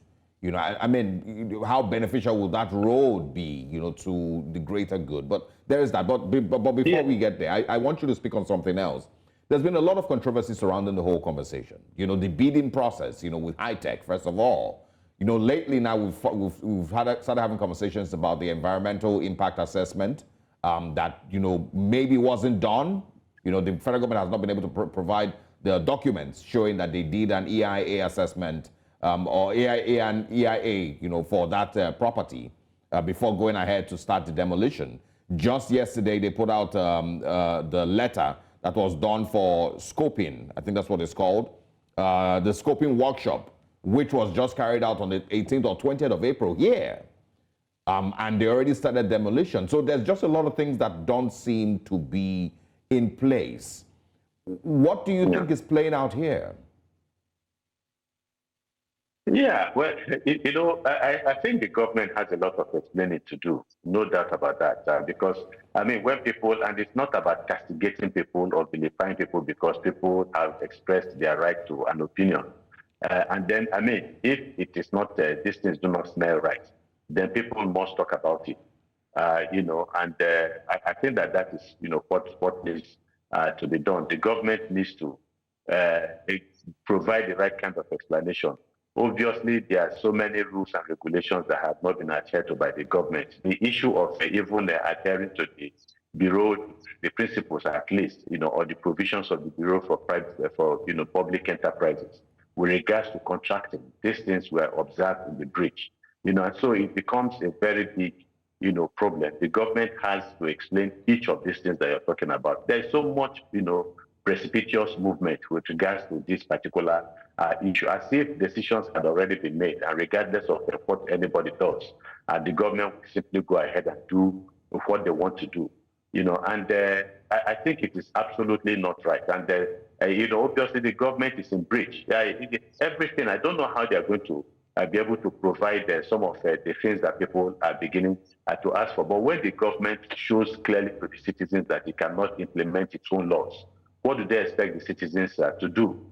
S2: I mean, how beneficial will that road be, to the greater good? But there is that. But before we get there, I want you to speak on something else. There's been a lot of controversy surrounding the whole conversation. The bidding process, with high tech, first of all. Lately now we've started having conversations about the environmental impact assessment that, maybe wasn't done. The federal government has not been able to provide the documents showing that they did an EIA assessment or AIA and EIA, for that property before going ahead to start the demolition. Just yesterday, they put out the letter that was done for scoping. I think that's what it's called. The scoping workshop, which was just carried out on the 18th or 20th of April here. And they already started demolition. So there's just a lot of things that don't seem to be in place. What do you think is playing out here?
S15: Yeah, well, I think the government has a lot of explaining to do, no doubt about that. Because, when people, and it's not about castigating people or vilifying people because people have expressed their right to an opinion. And then, if it is not, these things do not smell right, then people must talk about it. I think that is, what needs to be done. The government needs to provide the right kind of explanation. Obviously, there are so many rules and regulations that have not been adhered to by the government. The issue of even adhering to the bureau, the principles at least, or the provisions of the bureau for public enterprises with regards to contracting, these things were observed in the breach. And so it becomes a very big, problem. The government has to explain each of these things that you're talking about. There's so much, precipitous movement with regards to this particular issue, as if decisions had already been made, and regardless of what anybody does, the government will simply go ahead and do what they want to do. I think it is absolutely not right. And obviously the government is in breach. Everything. I don't know how they are going to be able to provide some of the things that people are beginning to ask for. But when the government shows clearly to the citizens that it cannot implement its own laws, what do they expect the citizens to do?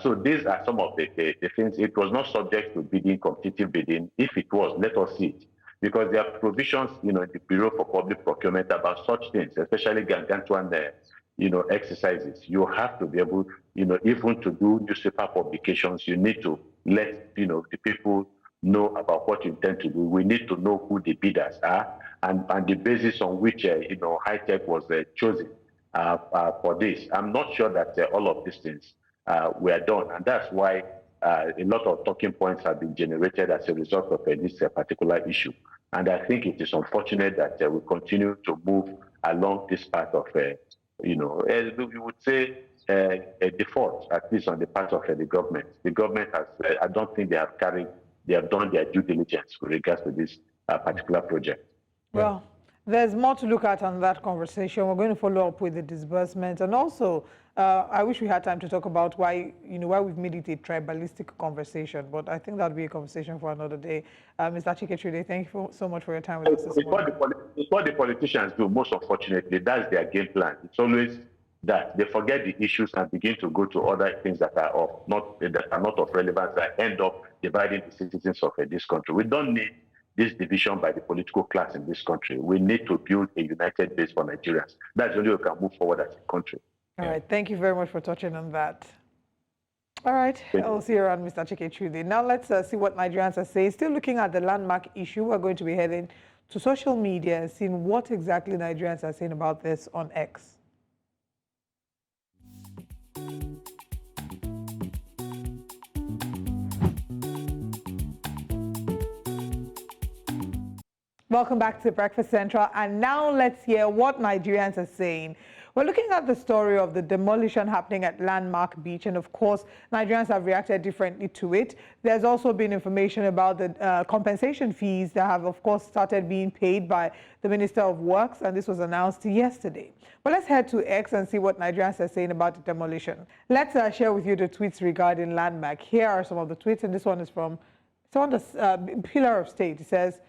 S15: So these are some of the things. It was not subject to bidding, competitive bidding. If it was, let us see it. Because there are provisions, in the Bureau for Public Procurement about such things, especially gargantuan, exercises. You have to be able, even to do newspaper publications, you need to let, the people know about what you intend to do. We need to know who the bidders are and the basis on which, high tech was chosen for this. I'm not sure that all of these things were done. And that's why a lot of talking points have been generated as a result of this particular issue. And I think it is unfortunate that we continue to move along this path of, we would say, a default, at least on the part of the government. The government has, I don't think they have done their due diligence with regards to this particular project.
S1: Well, There's more to look at on that conversation. We're going to follow up with the disbursement, and also I wish we had time to talk about why we've made it a tribalistic conversation, but I think that'll be a conversation for another day. Mr. Chikechide, thank you so much for your time with us this morning.
S15: It's what the politicians do, most unfortunately. That's their game plan. It's always that they forget the issues and begin to go to other things that are not of relevance, that end up dividing the citizens of this country. We don't need this division by the political class in this country. We need to build a united base for Nigerians. That's the only way we can move forward as a country.
S1: All right, thank you very much for touching on that. All right, I'll see you around, Mr. Chikechide. Now let's see what Nigerians are saying. Still looking at the landmark issue, we're going to be heading to social media and seeing what exactly Nigerians are saying about this on X. Welcome back to Breakfast Central, and now let's hear what Nigerians are saying. We're looking at the story of the demolition happening at Landmark Beach, and of course, Nigerians have reacted differently to it. There's also been information about the compensation fees that have, of course, started being paid by the Minister of Works, and this was announced yesterday. But let's head to X and see what Nigerians are saying about the demolition. Let's share with you the tweets regarding Landmark. Here are some of the tweets, and this one is from the Pillar of State. It says,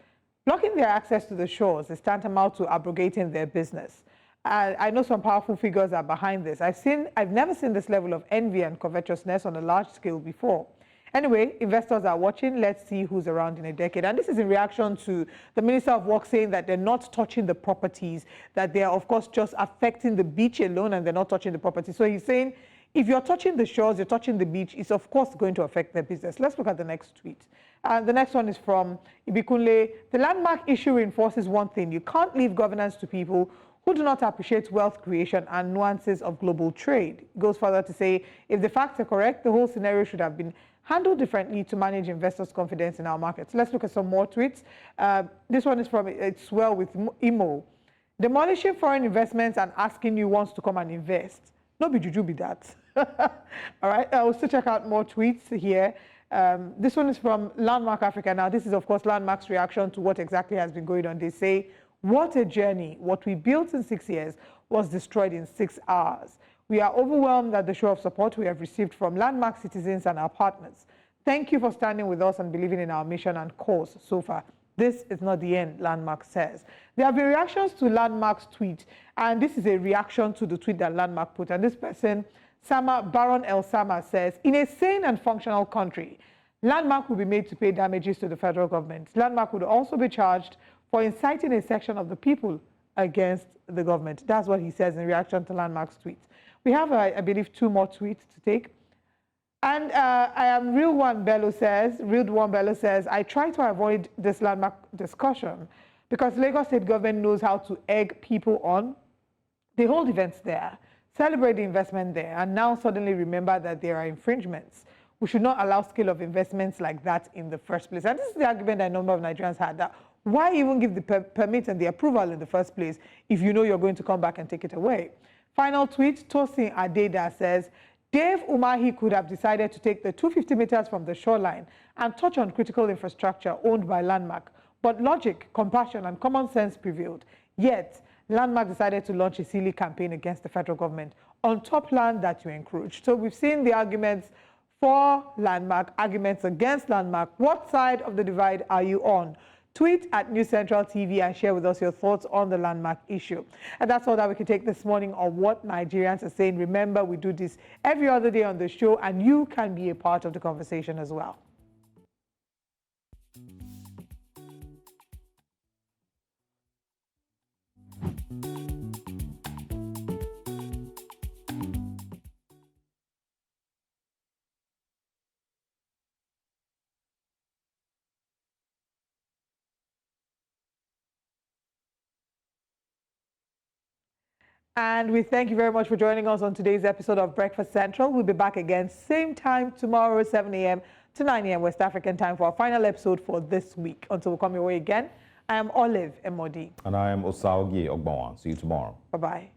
S1: blocking their access to the shores is tantamount to abrogating their business. I know some powerful figures are behind this. I've never seen this level of envy and covetousness on a large scale before. Anyway, investors are watching. Let's see who's around in a decade. And this is in reaction to the Minister of Works saying that they're not touching the properties, that they're, of course, just affecting the beach alone and they're not touching the property. So he's saying, if you're touching the shores, you're touching the beach, it's of course going to affect their business. Let's look at the next tweet. The next one is from Ibikunle. The landmark issue reinforces one thing. You can't leave governance to people who do not appreciate wealth creation and nuances of global trade. It goes further to say, if the facts are correct, the whole scenario should have been handled differently to manage investors' confidence in our markets. Let's look at some more tweets. This one is from It's Well with Imo. Demolishing foreign investments and asking you wants to come and invest. No be juju be that. All right, I'll still check out more tweets here. This one is from Landmark Africa. Now, this is, of course, Landmark's reaction to what exactly has been going on. They say, what a journey. What we built in 6 years was destroyed in 6 hours. We are overwhelmed at the show of support we have received from Landmark citizens and our partners. Thank you for standing with us and believing in our mission and cause so far. This is not the end, Landmark says. There have been reactions to Landmark's tweet, and this is a reaction to the tweet that Landmark put. And this person, Baron El Sama, says, in a sane and functional country, Landmark will be made to pay damages to the federal government. Landmark would also be charged for inciting a section of the people against the government. That's what he says in reaction to Landmark's tweet. We have, I believe, 2 more tweets to take. And I am Real One Bello says, I try to avoid this Landmark discussion because Lagos State government knows how to egg people on. They hold events there, celebrate the investment there, and now suddenly remember that there are infringements. We should not allow scale of investments like that in the first place. And this is the argument that a number of Nigerians had, that why even give the permit and the approval in the first place if you know you're going to come back and take it away? Final tweet, Tosin Adeda says, Dave Umahi could have decided to take the 250 meters from the shoreline and touch on critical infrastructure owned by Landmark. But logic, compassion, and common sense prevailed. Yet, Landmark decided to launch a silly campaign against the federal government on top land that you encroached. So we've seen the arguments for Landmark, arguments against Landmark. What side of the divide are you on? Tweet at News Central TV and share with us your thoughts on the Landmark issue. And that's all that we can take this morning on what Nigerians are saying. Remember, we do this every other day on the show, and you can be a part of the conversation as well. And we thank you very much for joining us on today's episode of Breakfast Central. We'll be back again same time tomorrow, 7 a.m. to 9 a.m. West African time for our final episode for this week. Until we come your way again, I am Olive Emodi.
S2: And I am Osaogi Ogbawan. See you tomorrow.
S1: Bye-bye.